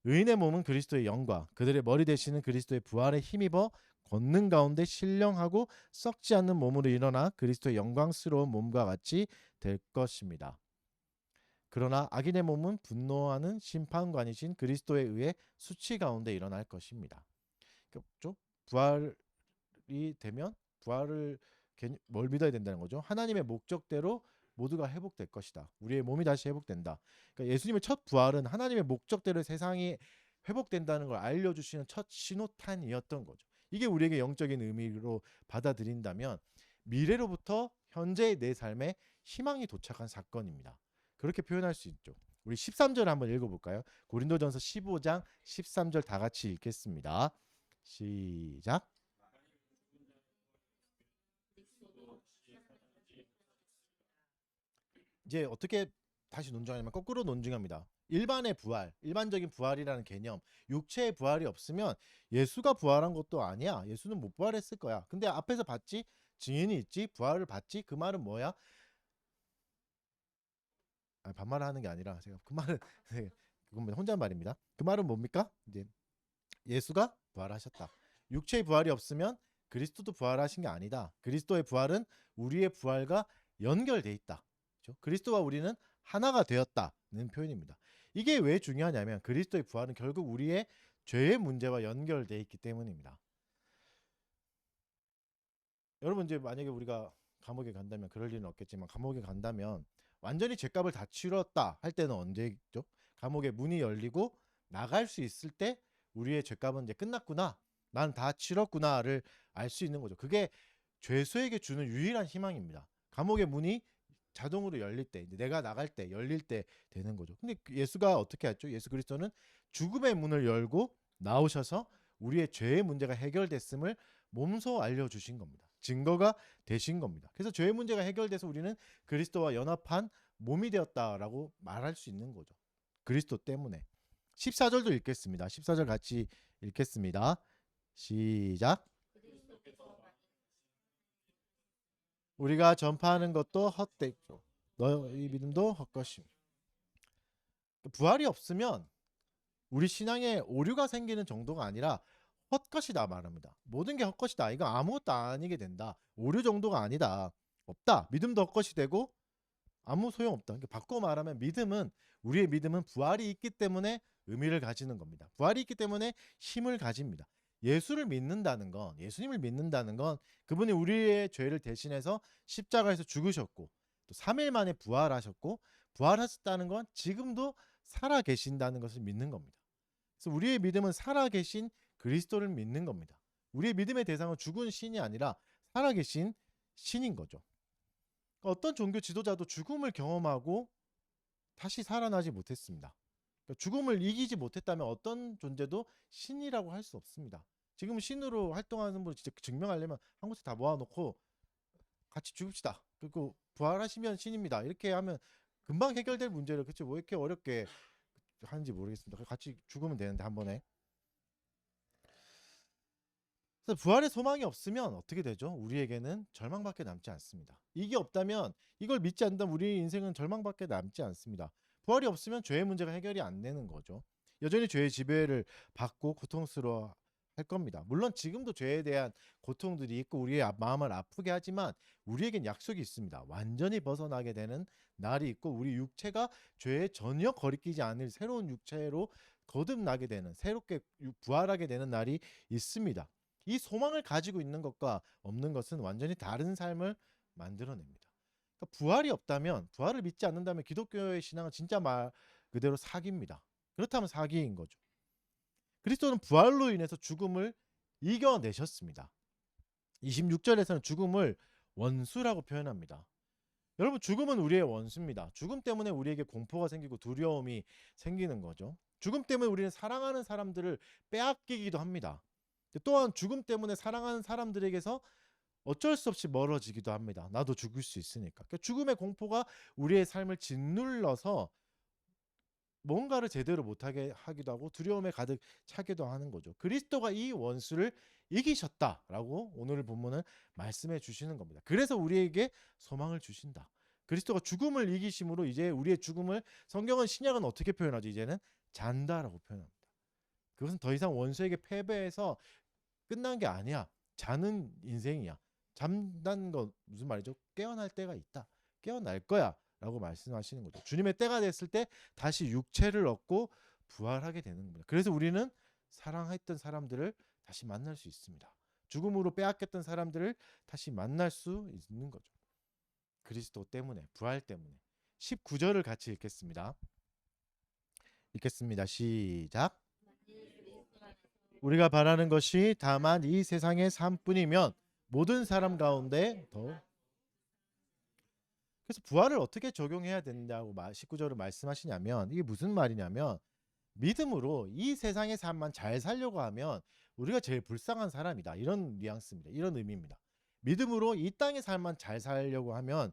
의인의 몸은 그리스도의 영과 그들의 머리 되시는 그리스도의 부활에 힘입어 권능 가운데 신령하고 썩지 않는 몸으로 일어나 그리스도의 영광스러운 몸과 같이 될 것입니다. 그러나 악인의 몸은 분노하는 심판관이신 그리스도에 의해 수치 가운데 일어날 것입니다. 부활이 되면 부활을 뭘 믿어야 된다는 거죠? 하나님의 목적대로 모두가 회복될 것이다. 우리의 몸이 다시 회복된다. 그러니까 예수님의 첫 부활은 하나님의 목적대로 세상이 회복된다는 걸 알려주시는 첫 신호탄이었던 거죠. 이게 우리에게 영적인 의미로 받아들인다면 미래로부터 현재의 내 삶에 희망이 도착한 사건입니다. 그렇게 표현할 수 있죠. 우리 13절 한번 읽어볼까요? 고린도전서 15장 13절 다 같이 읽겠습니다. 시작. 이제 어떻게 다시 논증하냐면 거꾸로 논증합니다. 일반의 부활, 일반적인 부활이라는 개념, 육체의 부활이 없으면 예수가 부활한 것도 아니야. 예수는 못 부활했을 거야. 근데 앞에서 봤지? 증인이 있지? 부활을 봤지? 그 말은 뭐야? 반말을 하는 게 아니라 제가 그 말은 그건 혼잣말입니다. 그 말은 뭡니까? 이제 예수가 부활하셨다. 육체의 부활이 없으면 그리스도도 부활하신 게 아니다. 그리스도의 부활은 우리의 부활과 연결돼 있다. 그렇죠? 그리스도와 우리는 하나가 되었다는 표현입니다. 이게 왜 중요하냐면 그리스도의 부활은 결국 우리의 죄의 문제와 연결돼 있기 때문입니다. 여러분 이제 만약에 우리가 감옥에 간다면 그럴 일은 없겠지만 감옥에 간다면 완전히 죄값을 다 치렀다 할 때는 언제죠? 감옥의 문이 열리고 나갈 수 있을 때 우리의 죄값은 이제 끝났구나. 난 다 치렀구나를 알 수 있는 거죠. 그게 죄수에게 주는 유일한 희망입니다. 감옥의 문이 자동으로 열릴 때, 내가 나갈 때, 열릴 때 되는 거죠. 근데 예수가 어떻게 했죠? 예수 그리스도는 죽음의 문을 열고 나오셔서 우리의 죄의 문제가 해결됐음을 몸소 알려주신 겁니다. 증거가 되신 겁니다. 그래서 죄의 문제가 해결돼서 우리는 그리스도와 연합한 몸이 되었다라고 말할 수 있는 거죠. 그리스도 때문에. 14절도 읽겠습니다. 14절 같이 읽겠습니다. 시작. 우리가 전파하는 것도 헛되죠. 너희 믿음도 헛것임. 부활이 없으면 우리 신앙에 오류가 생기는 정도가 아니라 헛것이다 말합니다. 모든 게 헛것이다. 이거 아무것도 아니게 된다. 오류 정도가 아니다. 없다. 믿음도 헛것이 되고 아무 소용없다. 그러니까 바꿔 말하면 우리의 믿음은 부활이 있기 때문에 의미를 가지는 겁니다. 부활이 있기 때문에 힘을 가집니다. 예수님을 믿는다는 건 그분이 우리의 죄를 대신해서 십자가에서 죽으셨고 또 3일 만에 부활하셨고 부활하셨다는 건 지금도 살아 계신다는 것을 믿는 겁니다. 그래서 우리의 믿음은 살아 계신 그리스도를 믿는 겁니다. 우리의 믿음의 대상은 죽은 신이 아니라 살아 계신 신인 거죠. 어떤 종교 지도자도 죽음을 경험하고 다시 살아나지 못했습니다. 죽음을 이기지 못했다면 어떤 존재도 신이라고 할 수 없습니다. 지금 신으로 활동하는 분을 진짜 증명하려면 한 곳에 다 모아놓고 같이 죽읍시다. 그리고 부활하시면 신입니다. 이렇게 하면 금방 해결될 문제를 그치 뭐 이렇게 어렵게 하는지 모르겠습니다. 같이 죽으면 되는데 한 번에. 그래서 부활의 소망이 없으면 어떻게 되죠? 우리에게는 절망밖에 남지 않습니다. 이게 없다면 이걸 믿지 않는다면 우리 인생은 절망밖에 남지 않습니다. 부활이 없으면 죄의 문제가 해결이 안 되는 거죠. 여전히 죄의 지배를 받고 고통스러워 할 겁니다. 물론 지금도 죄에 대한 고통들이 있고 우리의 마음을 아프게 하지만 우리에겐 약속이 있습니다. 완전히 벗어나게 되는 날이 있고 우리 육체가 죄에 전혀 거리끼지 않을 새로운 육체로 거듭나게 되는 새롭게 부활하게 되는 날이 있습니다. 이 소망을 가지고 있는 것과 없는 것은 완전히 다른 삶을 만들어냅니다. 그러니까 부활이 없다면 부활을 믿지 않는다면 기독교의 신앙은 진짜 말 그대로 사기입니다. 그렇다면 사기인 거죠. 그리스도는 부활로 인해서 죽음을 이겨내셨습니다. 26절에서는 죽음을 원수라고 표현합니다. 여러분 죽음은 우리의 원수입니다. 죽음 때문에 우리에게 공포가 생기고 두려움이 생기는 거죠. 죽음 때문에 우리는 사랑하는 사람들을 빼앗기기도 합니다. 또한 죽음 때문에 사랑하는 사람들에게서 어쩔 수 없이 멀어지기도 합니다. 나도 죽을 수 있으니까. 그러니까 죽음의 공포가 우리의 삶을 짓눌러서 뭔가를 제대로 못하게 하기도 하고 두려움에 가득 차기도 하는 거죠. 그리스도가 이 원수를 이기셨다라고 오늘 본문은 말씀해 주시는 겁니다. 그래서 우리에게 소망을 주신다. 그리스도가 죽음을 이기심으로 이제 우리의 죽음을 성경은 신약은 어떻게 표현하죠? 이제는 잔다라고 표현합니다. 그것은 더 이상 원수에게 패배해서 끝난 게 아니야. 자는 인생이야. 잠단 건 무슨 말이죠? 깨어날 때가 있다. 깨어날 거야. 라고 말씀하시는 거죠. 주님의 때가 됐을 때 다시 육체를 얻고 부활하게 되는 겁니다. 그래서 우리는 사랑했던 사람들을 다시 만날 수 있습니다. 죽음으로 빼앗겼던 사람들을 다시 만날 수 있는 거죠. 그리스도 때문에, 부활 때문에. 19절을 같이 읽겠습니다. 읽겠습니다. 시작. 우리가 바라는 것이 다만 이 세상의 삶뿐이면 모든 사람 가운데 더 그래서 부활을 어떻게 적용해야 된다고 19절을 말씀하시냐면 이게 무슨 말이냐면 믿음으로 이 세상의 삶만 잘 살려고 하면 우리가 제일 불쌍한 사람이다. 이런 뉘앙스입니다. 이런 의미입니다. 믿음으로 이 땅의 삶만 잘 살려고 하면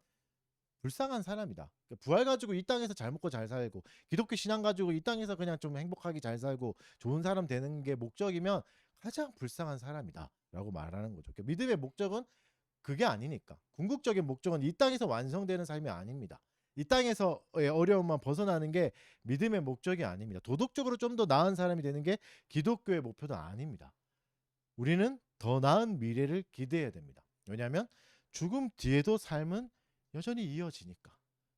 불쌍한 사람이다. 부활 가지고 이 땅에서 잘 먹고 잘 살고 기독교 신앙 가지고 이 땅에서 그냥 좀 행복하게 잘 살고 좋은 사람 되는 게 목적이면 가장 불쌍한 사람이다. 라고 말하는 거죠. 믿음의 목적은 그게 아니니까. 궁극적인 목적은 이 땅에서 완성되는 삶이 아닙니다. 이 땅에서의 어려움만 벗어나는 게 믿음의 목적이 아닙니다. 도덕적으로 좀 더 나은 사람이 되는 게 기독교의 목표도 아닙니다. 우리는 더 나은 미래를 기대해야 됩니다. 왜냐하면 죽음 뒤에도 삶은 여전히 이어지니까.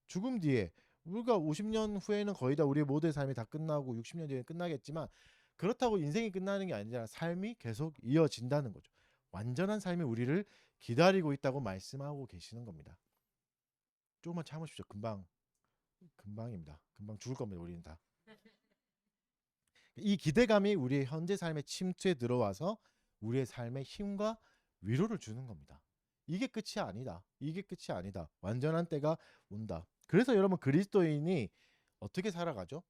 죽음 뒤에 우리가 50년 후에는 거의 다 우리의 모든 삶이 다 끝나고 60년 뒤에 끝나겠지만 그렇다고 인생이 끝나는 게 아니라 삶이 계속 이어진다는 거죠. 완전한 삶이 우리를 기다리고 있다고 말씀하고 계시는 겁니다. 조금만 참으십시오. 금방입니다. 금방 죽을 겁니다. 우리는 다. 이 기대감이 우리의 현재 삶의 침투에 들어와서 우리의 삶에 힘과 위로를 주는 겁니다. 이게 끝이 아니다. 이게 끝이 아니다. 완전한 때가 온다. 그래서 여러분 그리스도인이 어떻게 살아가죠?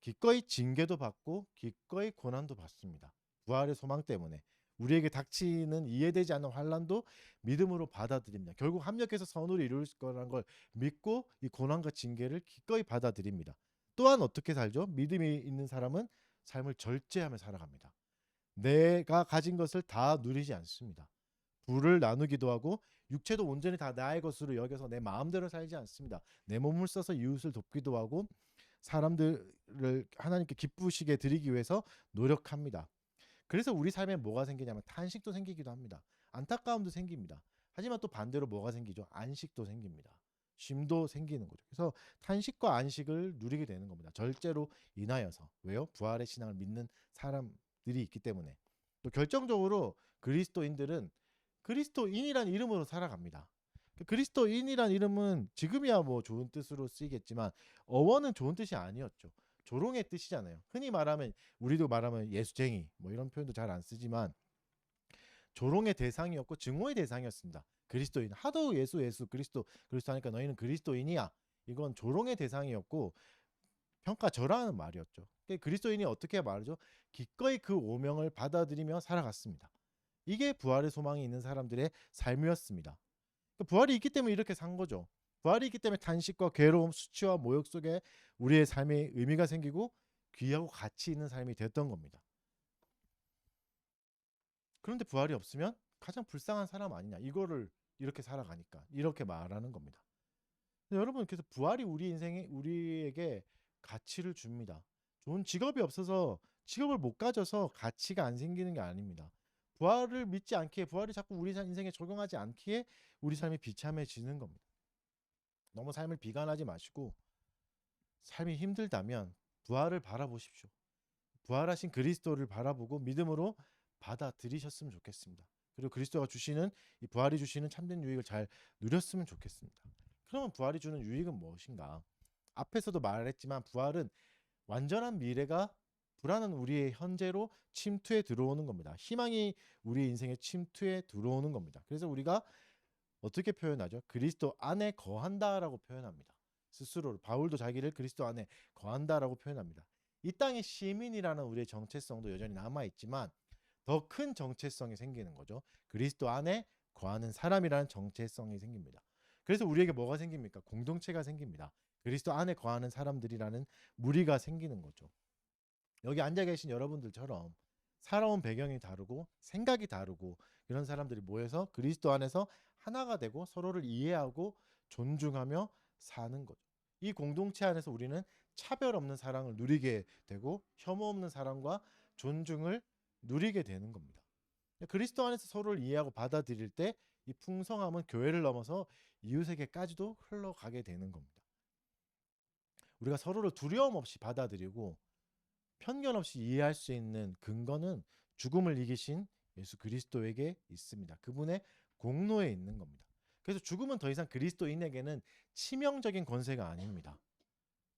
기꺼이 징계도 받고 기꺼이 고난도 받습니다. 부활의 소망 때문에 우리에게 닥치는 이해되지 않는 환난도 믿음으로 받아들입니다. 결국 합력해서 선을 이룰 거라는 걸 믿고 이 고난과 징계를 기꺼이 받아들입니다. 또한 어떻게 살죠? 믿음이 있는 사람은 삶을 절제하며 살아갑니다. 내가 가진 것을 다 누리지 않습니다. 부를 나누기도 하고 육체도 온전히 다 나의 것으로 여겨서 내 마음대로 살지 않습니다. 내 몸을 써서 이웃을 돕기도 하고 사람들을 하나님께 기쁘시게 드리기 위해서 노력합니다. 그래서 우리 삶에 뭐가 생기냐면 탄식도 생기기도 합니다. 안타까움도 생깁니다. 하지만 또 반대로 뭐가 생기죠? 안식도 생깁니다. 쉼도 생기는 거죠. 그래서 탄식과 안식을 누리게 되는 겁니다. 절제로 인하여서. 왜요? 부활의 신앙을 믿는 사람들이 있기 때문에. 또 결정적으로 그리스도인들은 그리스도인이란 이름으로 살아갑니다. 그리스도인이란 이름은 지금이야 뭐 좋은 뜻으로 쓰이겠지만 어원은 좋은 뜻이 아니었죠. 조롱의 뜻이잖아요. 흔히 말하면 우리도 말하면 예수쟁이 뭐 이런 표현도 잘 안 쓰지만 조롱의 대상이었고 증오의 대상이었습니다. 그리스도인 하도 예수 그리스도 하니까 너희는 그리스도인이야. 이건 조롱의 대상이었고 평가절하는 말이었죠. 그리스도인이 어떻게 말하죠? 기꺼이 그 오명을 받아들이며 살아갔습니다. 이게 부활의 소망이 있는 사람들의 삶이었습니다. 부활이 있기 때문에 이렇게 산 거죠. 부활이 있기 때문에 탄식과 괴로움, 수치와 모욕 속에 우리의 삶에 의미가 생기고 귀하고 가치 있는 삶이 됐던 겁니다. 그런데 부활이 없으면 가장 불쌍한 사람 아니냐. 이거를 이렇게 살아가니까 이렇게 말하는 겁니다. 여러분 그래서 부활이 우리 인생에 우리에게 가치를 줍니다. 좋은 직업이 없어서 직업을 못 가져서 가치가 안 생기는 게 아닙니다. 부활을 믿지 않기에 부활이 자꾸 우리 인생에 적용하지 않기에 우리 삶이 비참해지는 겁니다. 너무 삶을 비관하지 마시고 삶이 힘들다면 부활을 바라보십시오. 부활하신 그리스도를 바라보고 믿음으로 받아들이셨으면 좋겠습니다. 그리고 그리스도가 주시는 이 부활이 주시는 참된 유익을 잘 누렸으면 좋겠습니다. 그러면 부활이 주는 유익은 무엇인가? 앞에서도 말했지만 부활은 완전한 미래가 불안한 우리의 현재로 침투해 들어오는 겁니다. 희망이 우리 인생에 침투해 들어오는 겁니다. 그래서 우리가 어떻게 표현하죠? 그리스도 안에 거한다라고 표현합니다. 스스로를 바울도 자기를 그리스도 안에 거한다라고 표현합니다. 이 땅의 시민이라는 우리의 정체성도 여전히 남아 있지만 더 큰 정체성이 생기는 거죠. 그리스도 안에 거하는 사람이라는 정체성이 생깁니다. 그래서 우리에게 뭐가 생깁니까? 공동체가 생깁니다. 그리스도 안에 거하는 사람들이라는 무리가 생기는 거죠. 여기 앉아 계신 여러분들처럼 살아온 배경이 다르고 생각이 다르고 이런 사람들이 모여서 그리스도 안에서 하나가 되고 서로를 이해하고 존중하며 사는 거죠. 이 공동체 안에서 우리는 차별 없는 사랑을 누리게 되고 혐오 없는 사랑과 존중을 누리게 되는 겁니다. 그리스도 안에서 서로를 이해하고 받아들일 때 이 풍성함은 교회를 넘어서 이웃에게까지도 흘러가게 되는 겁니다. 우리가 서로를 두려움 없이 받아들이고 편견 없이 이해할 수 있는 근거는 죽음을 이기신 예수 그리스도에게 있습니다. 그분의 공로에 있는 겁니다. 그래서 죽음은 더 이상 그리스도인에게는 치명적인 권세가 아닙니다.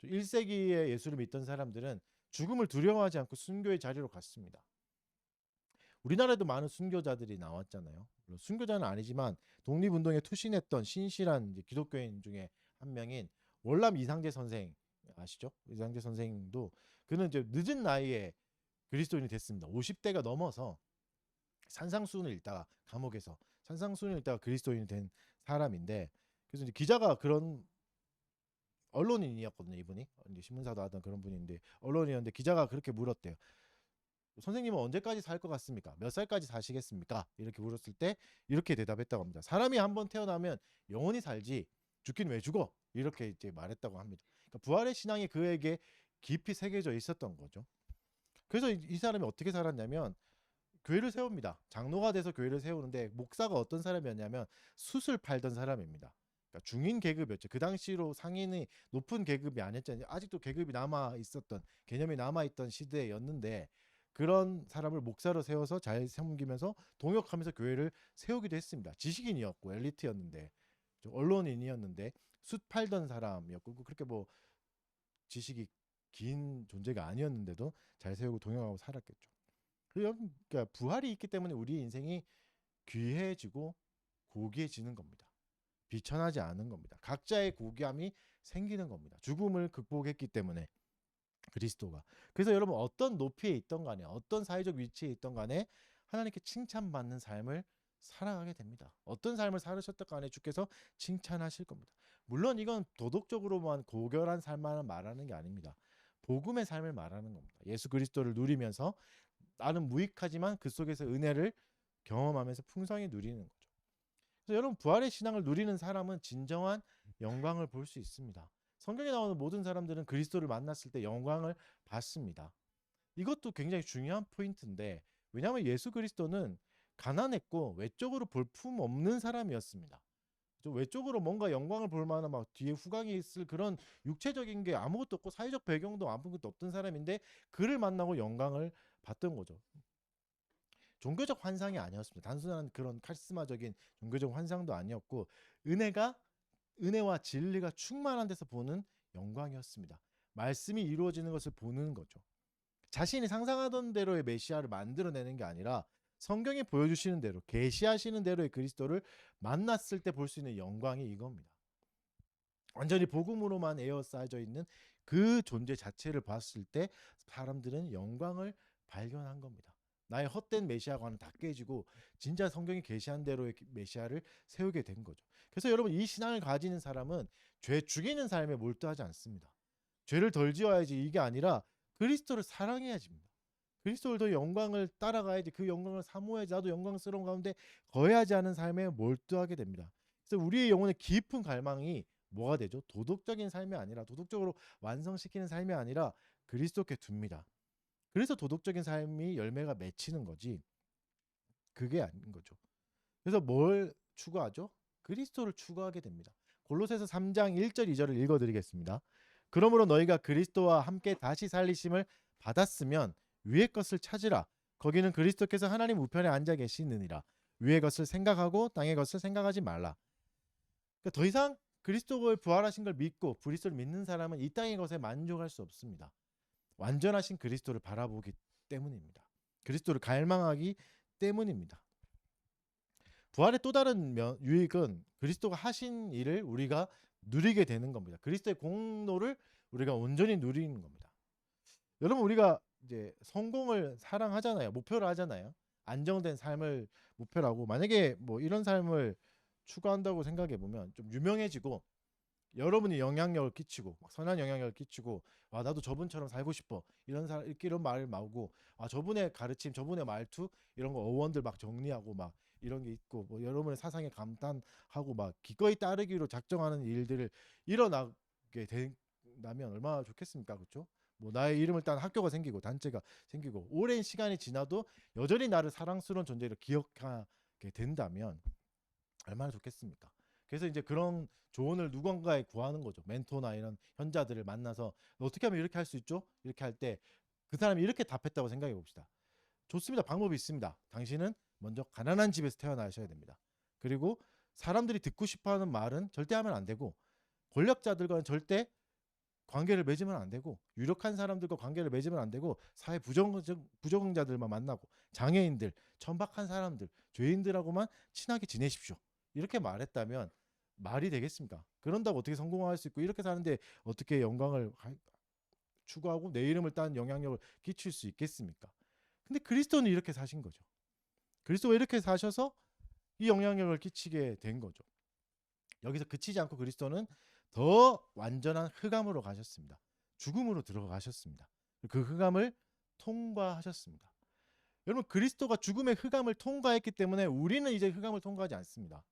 1세기에 예수를 믿던 사람들은 죽음을 두려워하지 않고 순교의 자리로 갔습니다. 우리나라에도 많은 순교자들이 나왔잖아요. 물론 순교자는 아니지만 독립운동에 투신했던 신실한 기독교인 중에 한 명인 월남 이상재 선생 아시죠? 이상재 선생도 그는 이제 늦은 나이에 그리스도인이 됐습니다. 50대가 넘어서 산상수훈을 읽다가 감옥에서 산상수훈을 읽다가 그리스도인이 된 사람인데 그래서 이제 기자가 그런 언론인이었거든요. 이분이 이제 신문사도 하던 그런 분인데 언론인이었는데 기자가 그렇게 물었대요. 선생님은 언제까지 살 것 같습니까? 몇 살까지 사시겠습니까? 이렇게 물었을 때 이렇게 대답했다고 합니다. 사람이 한번 태어나면 영원히 살지 죽긴 왜 죽어? 이렇게 이제 말했다고 합니다. 그러니까 부활의 신앙이 그에게 깊이 새겨져 있었던 거죠. 그래서 이 사람이 어떻게 살았냐면 교회를 세웁니다. 장로가 돼서 교회를 세우는데 목사가 어떤 사람이었냐면 숯을 팔던 사람입니다. 그러니까 중인 계급이었죠. 그 당시로 상인이 높은 계급이 아니었잖아요. 아직도 계급이 남아 있었던 개념이 남아 있던 시대였는데 그런 사람을 목사로 세워서 잘 섬기면서 동역하면서 교회를 세우기도 했습니다. 지식인이었고 엘리트였는데 언론인이었는데 숯 팔던 사람이었고 그렇게 뭐 지식이 긴 존재가 아니었는데도 잘 세우고 동역하고 살았겠죠. 그러니까 부활이 있기 때문에 우리 인생이 귀해지고 고귀해지는 겁니다. 비천하지 않은 겁니다. 각자의 고귀함이 생기는 겁니다. 죽음을 극복했기 때문에 그리스도가. 그래서 여러분 어떤 높이에 있던 간에 어떤 사회적 위치에 있던 간에 하나님께 칭찬받는 삶을 살아가게 됩니다. 어떤 삶을 살으셨던 간에 주께서 칭찬하실 겁니다. 물론 이건 도덕적으로만 고결한 삶만을 말하는 게 아닙니다. 복음의 삶을 말하는 겁니다. 예수 그리스도를 누리면서 나는 무익하지만 그 속에서 은혜를 경험하면서 풍성히 누리는 거죠. 그래서 여러분 부활의 신앙을 누리는 사람은 진정한 영광을 볼 수 있습니다. 성경에 나오는 모든 사람들은 그리스도를 만났을 때 영광을 받습니다. 이것도 굉장히 중요한 포인트인데 왜냐하면 예수 그리스도는 가난했고 외적으로 볼품 없는 사람이었습니다. 외적으로 뭔가 영광을 볼 만한 막 뒤에 후광이 있을 그런 육체적인 게 아무것도 없고 사회적 배경도 아무것도 없던 사람인데 그를 만나고 영광을 받던 거죠. 종교적 환상이 아니었습니다. 단순한 그런 카리스마적인 종교적 환상도 아니었고 은혜와 진리가 충만한 데서 보는 영광이었습니다. 말씀이 이루어지는 것을 보는 거죠. 자신이 상상하던 대로의 메시아를 만들어내는 게 아니라 성경이 보여주시는 대로 계시하시는 대로의 그리스도를 만났을 때 볼 수 있는 영광이 이겁니다. 완전히 복음으로만 에어싸여져 있는 그 존재 자체를 봤을 때 사람들은 영광을 발견한 겁니다. 나의 헛된 메시아관은 다 깨지고 진짜 성경이 계시한 대로의 메시아를 세우게 된 거죠. 그래서 여러분 이 신앙을 가지는 사람은 죄 죽이는 삶에 몰두하지 않습니다. 죄를 덜 지어야지 이게 아니라 그리스도를 사랑해야지입니다. 그리스도를 더 영광을 따라가야지 그 영광을 사모해야지 나도 영광스러운 가운데 거해하지 않은 삶에 몰두하게 됩니다. 그래서 우리의 영혼의 깊은 갈망이 뭐가 되죠? 도덕적인 삶이 아니라 도덕적으로 완성시키는 삶이 아니라 그리스도께 둡니다. 그래서 도덕적인 삶이 열매가 맺히는 거지 그게 아닌 거죠. 그래서 뭘 추구하죠? 그리스도를 추구하게 됩니다. 골로새서 3장 1절 2절을 읽어드리겠습니다. 그러므로 너희가 그리스도와 함께 다시 살리심을 받았으면 위의 것을 찾으라. 거기는 그리스도께서 하나님 우편에 앉아 계시느니라. 위의 것을 생각하고 땅의 것을 생각하지 말라. 그러니까 더 이상 그리스도의 부활하신 걸 믿고 그리스도를 믿는 사람은 이 땅의 것에 만족할 수 없습니다. 완전하신 그리스도를 바라보기 때문입니다. 그리스도를 갈망하기 때문입니다. 부활의 또 다른 유익은 그리스도가 하신 일을 우리가 누리게 되는 겁니다. 그리스도의 공로를 우리가 온전히 누리는 겁니다. 여러분 우리가 이제 성공을 사랑하잖아요. 목표로 하잖아요. 안정된 삶을 목표로 하고 만약에 뭐 이런 삶을 추구한다고 생각해 보면 좀 유명해지고 여러분이 영향력을 끼치고 막 선한 영향력을 끼치고 와 나도 저분처럼 살고 싶어 이런 사람 이런 말을 나오고 아 저분의 가르침 저분의 말투 이런 거 어원들 막 정리하고 막 이런 게 있고 뭐 여러분의 사상에 감탄하고 막 기꺼이 따르기로 작정하는 일들을 일어나게 된다면 얼마나 좋겠습니까, 그렇죠? 뭐 나의 이름을 딴 학교가 생기고 단체가 생기고 오랜 시간이 지나도 여전히 나를 사랑스러운 존재로 기억하게 된다면 얼마나 좋겠습니까? 그래서 이제 그런 조언을 누군가에 구하는 거죠. 멘토나 이런 현자들을 만나서 어떻게 하면 이렇게 할 수 있죠? 이렇게 할 때 그 사람이 이렇게 답했다고 생각해 봅시다. 좋습니다. 방법이 있습니다. 당신은 먼저 가난한 집에서 태어나셔야 됩니다. 그리고 사람들이 듣고 싶어하는 말은 절대 하면 안 되고 권력자들과는 절대 관계를 맺으면 안 되고 유력한 사람들과 관계를 맺으면 안 되고 사회 부적응자들만 만나고 장애인들, 천박한 사람들, 죄인들하고만 친하게 지내십시오. 이렇게 말했다면 말이 되겠습니까? 그런다고 어떻게 성공할 수 있고 이렇게 사는데 어떻게 영광을 추구하고 내 이름을 딴 영향력을 끼칠 수 있겠습니까? 근데 그리스도는 이렇게 사신 거죠. 그리스도가 이렇게 사셔서 이 영향력을 끼치게 된 거죠. 여기서 그치지 않고 그리스도는 더 완전한 흑암으로 가셨습니다. 죽음으로 들어가셨습니다. 그 흑암을 통과하셨습니다. 여러분 그리스도가 죽음의 흑암을 통과했기 때문에 우리는 이제 흑암을 통과하지 않습니다.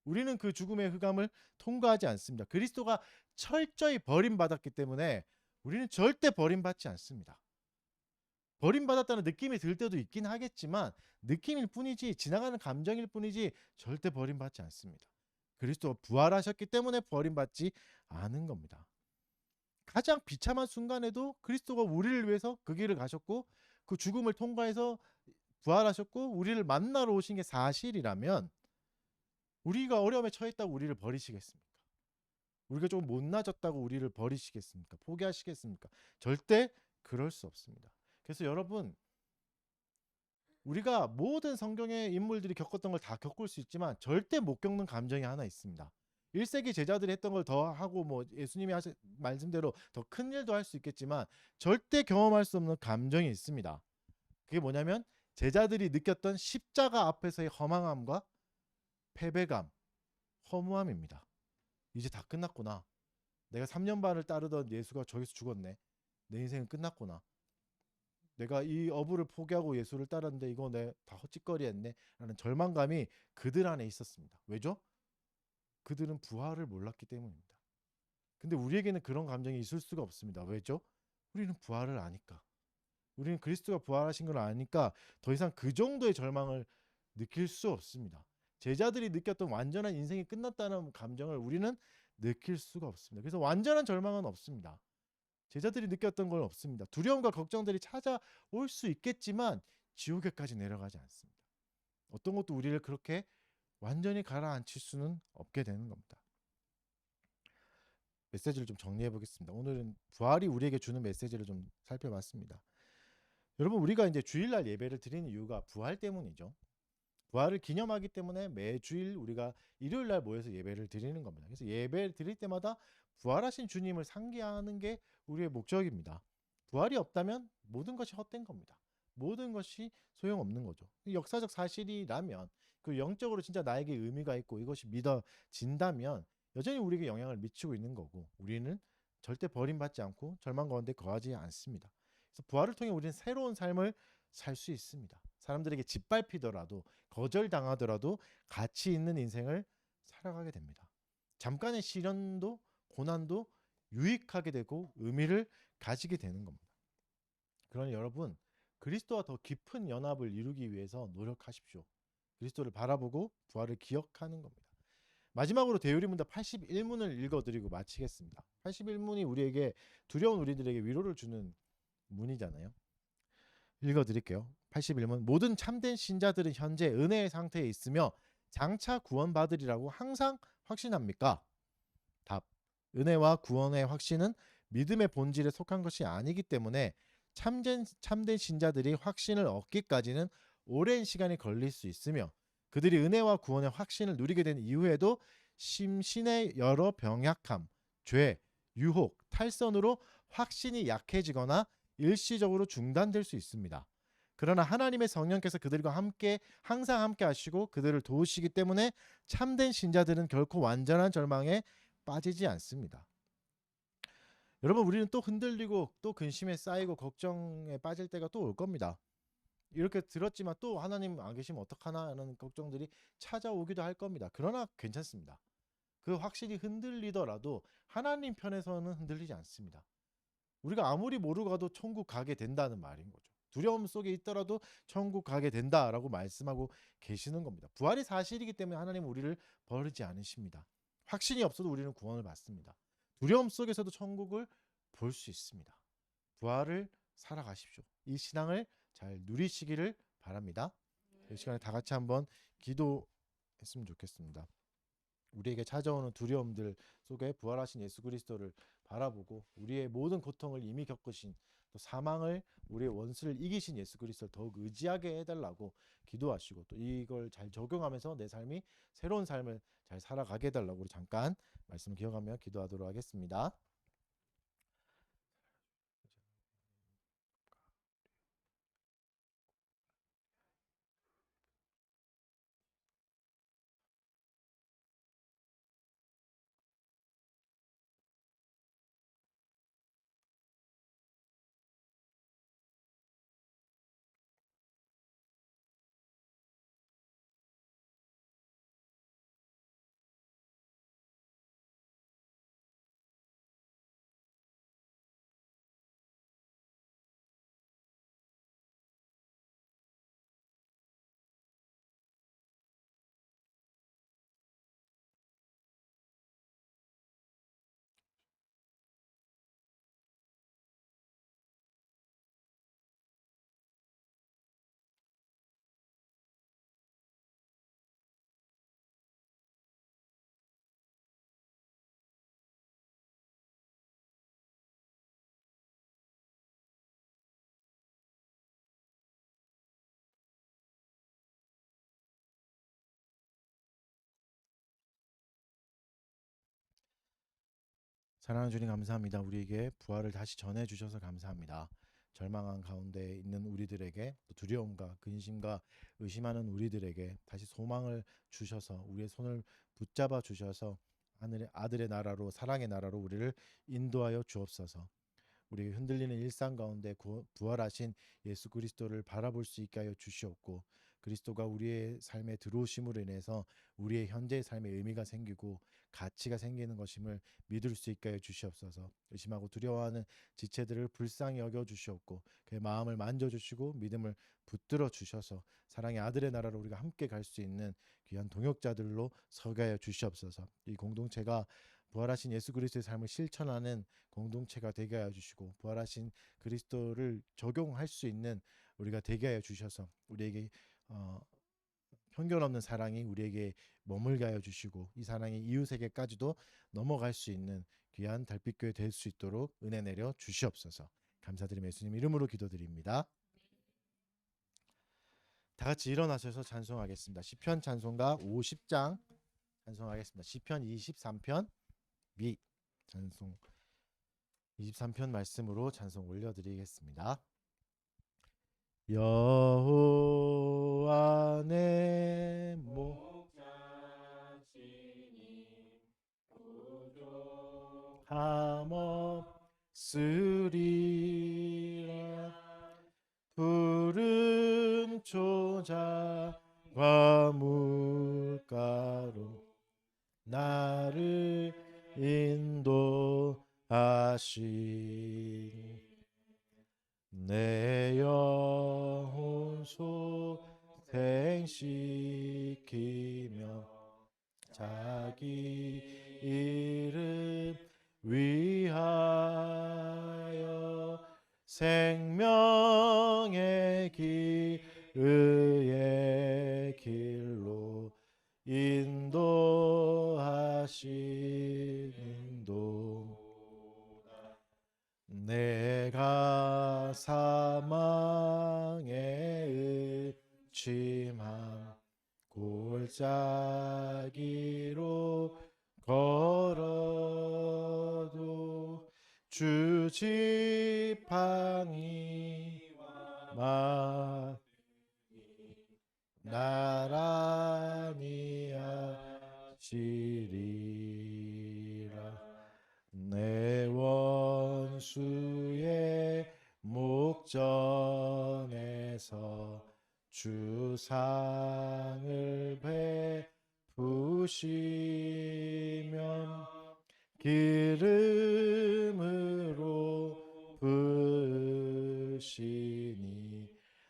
우리는 그 죽음의 흑암을 통과하지 않습니다. 그리스도가 철저히 버림받았기 때문에 우리는 절대 버림받지 않습니다. 버림받았다는 느낌이 들 때도 있긴 하겠지만 느낌일 뿐이지 지나가는 감정일 뿐이지 절대 버림받지 않습니다. 그리스도가 부활하셨기 때문에 버림받지 않은 겁니다. 가장 비참한 순간에도 그리스도가 우리를 위해서 그 길을 가셨고 그 죽음을 통과해서 부활하셨고 우리를 만나러 오신 게 사실이라면 우리가 어려움에 처했다고 우리를 버리시겠습니까? 우리가 조금 못나졌다고 우리를 버리시겠습니까? 포기하시겠습니까? 절대 그럴 수 없습니다. 그래서 여러분 우리가 모든 성경의 인물들이 겪었던 걸 다 겪을 수 있지만 절대 못 겪는 감정이 하나 있습니다. 1세기 제자들이 했던 걸 더 하고 뭐 예수님이 하신 말씀대로 더 큰 일도 할 수 있겠지만 절대 경험할 수 없는 감정이 있습니다. 그게 뭐냐면 제자들이 느꼈던 십자가 앞에서의 허망함과 패배감, 허무함입니다. 이제 다 끝났구나. 내가 3년 반을 따르던 예수가 저기서 죽었네. 내 인생은 끝났구나. 내가 이 어부를 포기하고 예수를 따랐는데 이거 내 다 헛짓거리했네 라는 절망감이 그들 안에 있었습니다. 왜죠? 그들은 부활을 몰랐기 때문입니다. 근데 우리에게는 그런 감정이 있을 수가 없습니다. 왜죠? 우리는 부활을 아니까. 우리는 그리스도가 부활하신 걸 아니까 더 이상 그 정도의 절망을 느낄 수 없습니다. 제자들이 느꼈던 완전한 인생이 끝났다는 감정을 우리는 느낄 수가 없습니다. 그래서 완전한 절망은 없습니다. 제자들이 느꼈던 건 없습니다. 두려움과 걱정들이 찾아올 수 있겠지만 지옥에까지 내려가지 않습니다. 어떤 것도 우리를 그렇게 완전히 가라앉힐 수는 없게 되는 겁니다. 메시지를 좀 정리해 보겠습니다. 오늘은 부활이 우리에게 주는 메시지를 좀 살펴봤습니다. 여러분, 우리가 이제 주일날 예배를 드리는 이유가 부활 때문이죠. 부활을 기념하기 때문에 매주일 우리가 일요일날 모여서 예배를 드리는 겁니다. 그래서 예배를 드릴 때마다 부활하신 주님을 상기하는 게 우리의 목적입니다. 부활이 없다면 모든 것이 헛된 겁니다. 모든 것이 소용없는 거죠. 역사적 사실이라면 그 영적으로 진짜 나에게 의미가 있고 이것이 믿어진다면 여전히 우리에게 영향을 미치고 있는 거고 우리는 절대 버림받지 않고 절망 가운데 거하지 않습니다. 그래서 부활을 통해 우리는 새로운 삶을 살 수 있습니다. 사람들에게 짓밟히더라도 거절당하더라도 가치 있는 인생을 살아가게 됩니다. 잠깐의 시련도 고난도 유익하게 되고 의미를 가지게 되는 겁니다. 그러니 여러분, 그리스도와 더 깊은 연합을 이루기 위해서 노력하십시오. 그리스도를 바라보고 부활을 기억하는 겁니다. 마지막으로 대유리문답 81문을 읽어드리고 마치겠습니다. 81문이 우리에게 두려운 우리들에게 위로를 주는 문이잖아요. 읽어드릴게요. 81문. 모든 참된 신자들은 현재 은혜의 상태에 있으며 장차 구원받으리라고 항상 확신합니까? 답. 은혜와 구원의 확신은 믿음의 본질에 속한 것이 아니기 때문에 참된 신자들이 확신을 얻기까지는 오랜 시간이 걸릴 수 있으며 그들이 은혜와 구원의 확신을 누리게 된 이후에도 심신의 여러 병약함, 죄, 유혹, 탈선으로 확신이 약해지거나 일시적으로 중단될 수 있습니다. 그러나 하나님의 성령께서 그들과 함께 항상 함께 하시고 그들을 도우시기 때문에 참된 신자들은 결코 완전한 절망에 빠지지 않습니다. 여러분, 우리는 또 흔들리고 또 근심에 쌓이고 걱정에 빠질 때가 또 올 겁니다. 이렇게 들었지만 또 하나님 안 계시면 어떡하나 하는 걱정들이 찾아오기도 할 겁니다. 그러나 괜찮습니다. 그 확실히 흔들리더라도 하나님 편에서는 흔들리지 않습니다. 우리가 아무리 모르고 가도 천국 가게 된다는 말인 거죠. 두려움 속에 있더라도 천국 가게 된다라고 말씀하고 계시는 겁니다. 부활이 사실이기 때문에 하나님은 우리를 버리지 않으십니다. 확신이 없어도 우리는 구원을 받습니다. 두려움 속에서도 천국을 볼 수 있습니다. 부활을 살아가십시오. 이 신앙을 잘 누리시기를 바랍니다. 이 시간에 다 같이 한번 기도했으면 좋겠습니다. 우리에게 찾아오는 두려움들 속에 부활하신 예수 그리스도를 바라보고 우리의 모든 고통을 이미 겪으신 또 사망을 우리의 원수를 이기신 예수 그리스도를 더욱 의지하게 해달라고 기도하시고 또 이걸 잘 적용하면서 내 삶이 새로운 삶을 잘 살아가게 해달라고 우리 잠깐 말씀을 기억하며 기도하도록 하겠습니다. 사랑하는 주님 감사합니다. 우리에게 부활을 다시 전해주셔서 감사합니다. 절망한 가운데 있는 우리들에게 또 두려움과 근심과 의심하는 우리들에게 다시 소망을 주셔서 우리의 손을 붙잡아 주셔서 하늘의 아들의 나라로 사랑의 나라로 우리를 인도하여 주옵소서. 우리 흔들리는 일상 가운데 부활하신 예수 그리스도를 바라볼 수 있게 하여 주시옵고 그리스도가 우리의 삶에 들어오심으로 인해서 우리의 현재의 삶에 의미가 생기고 가치가 생기는 것임을 믿을 수 있게 하여 주시옵소서. 의심하고 두려워하는 지체들을 불쌍히 여겨 주시옵고 그의 마음을 만져주시고 믿음을 붙들어 주셔서 사랑의 아들의 나라로 우리가 함께 갈 수 있는 귀한 동역자들로 서게 하여 주시옵소서. 이 공동체가 부활하신 예수 그리스도의 삶을 실천하는 공동체가 되게 하여 주시고 부활하신 그리스도를 적용할 수 있는 우리가 되게 하여 주셔서 우리에게 편견 없는 사랑이 우리에게 머물게 하여 주시고 이 사랑이 이웃에게까지도 넘어갈 수 있는 귀한 달빛교회 될 수 있도록 은혜 내려 주시옵소서. 감사드리며 예수님 이름으로 기도드립니다. 다 같이 일어나셔서 찬송하겠습니다. 시편 찬송가 50장 찬송하겠습니다. 시편 23편 미 찬송 23편 말씀으로 찬송 올려드리겠습니다. 여호와 내 목자시니 부족함없으리라. 푸른 초자와 물가로 나를 인도하시니 내 영혼 소생시키며 자기 이름 위하여 생명의 의의 길로 인도하시는도 내가 사망의 음침한 골짜기로 걸어도 주 지팡이와 나란히 하시리라. 내 원수의 목전에서 주상을 베푸시면 기름으로 부으시니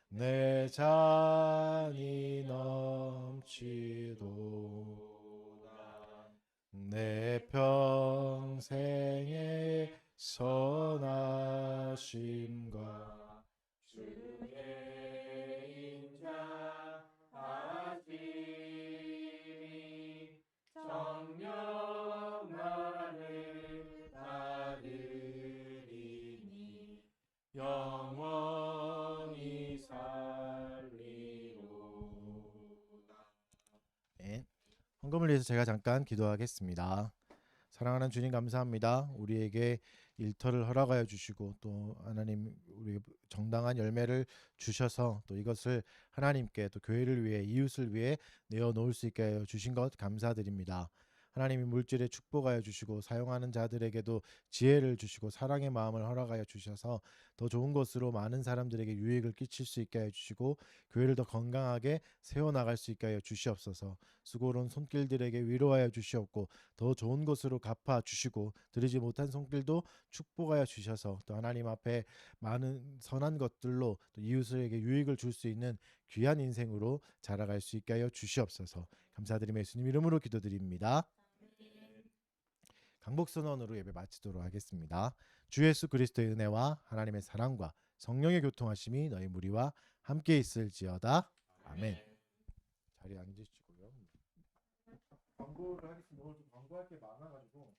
내 잔이 넘치도다. 내 평생의 선하심과 주의 인자하시니 정녕 나를 따르리니 영원히 살리로다. 네. 헌금을 위해서 제가 잠깐 기도하겠습니다. 사랑하는 주님 감사합니다. 우리에게 일터를 허락하여 주시고 또 하나님 우리 정당한 열매를 주셔서 또 이것을 하나님께 또 교회를 위해 이웃을 위해 내어 놓을 수 있게 하여 주신 것 감사드립니다. 하나님이 물질에 축복하여 주시고 사용하는 자들에게도 지혜를 주시고 사랑의 마음을 허락하여 주셔서 더 좋은 것으로 많은 사람들에게 유익을 끼칠 수 있게 하여 주시고 교회를 더 건강하게 세워나갈 수 있게 하여 주시옵소서. 수고로운 손길들에게 위로하여 주시옵고 더 좋은 것으로 갚아 주시고 드리지 못한 손길도 축복하여 주셔서 또 하나님 앞에 많은 선한 것들로 또 이웃에게 유익을 줄 수 있는 귀한 인생으로 자라갈 수 있게 하여 주시옵소서. 감사드리며 예수님 이름으로 기도드립니다. 강복선언으로 예배 마치도록 하겠습니다. 주 예수 그리스도의 은혜와 하나님의 사랑과 성령의 교통하심이 너희 무리와 함께 있을지어다. 아멘. 자리에 앉으시고요. 광고를 하겠습니다. 오늘 좀 광고할 게 많아가지고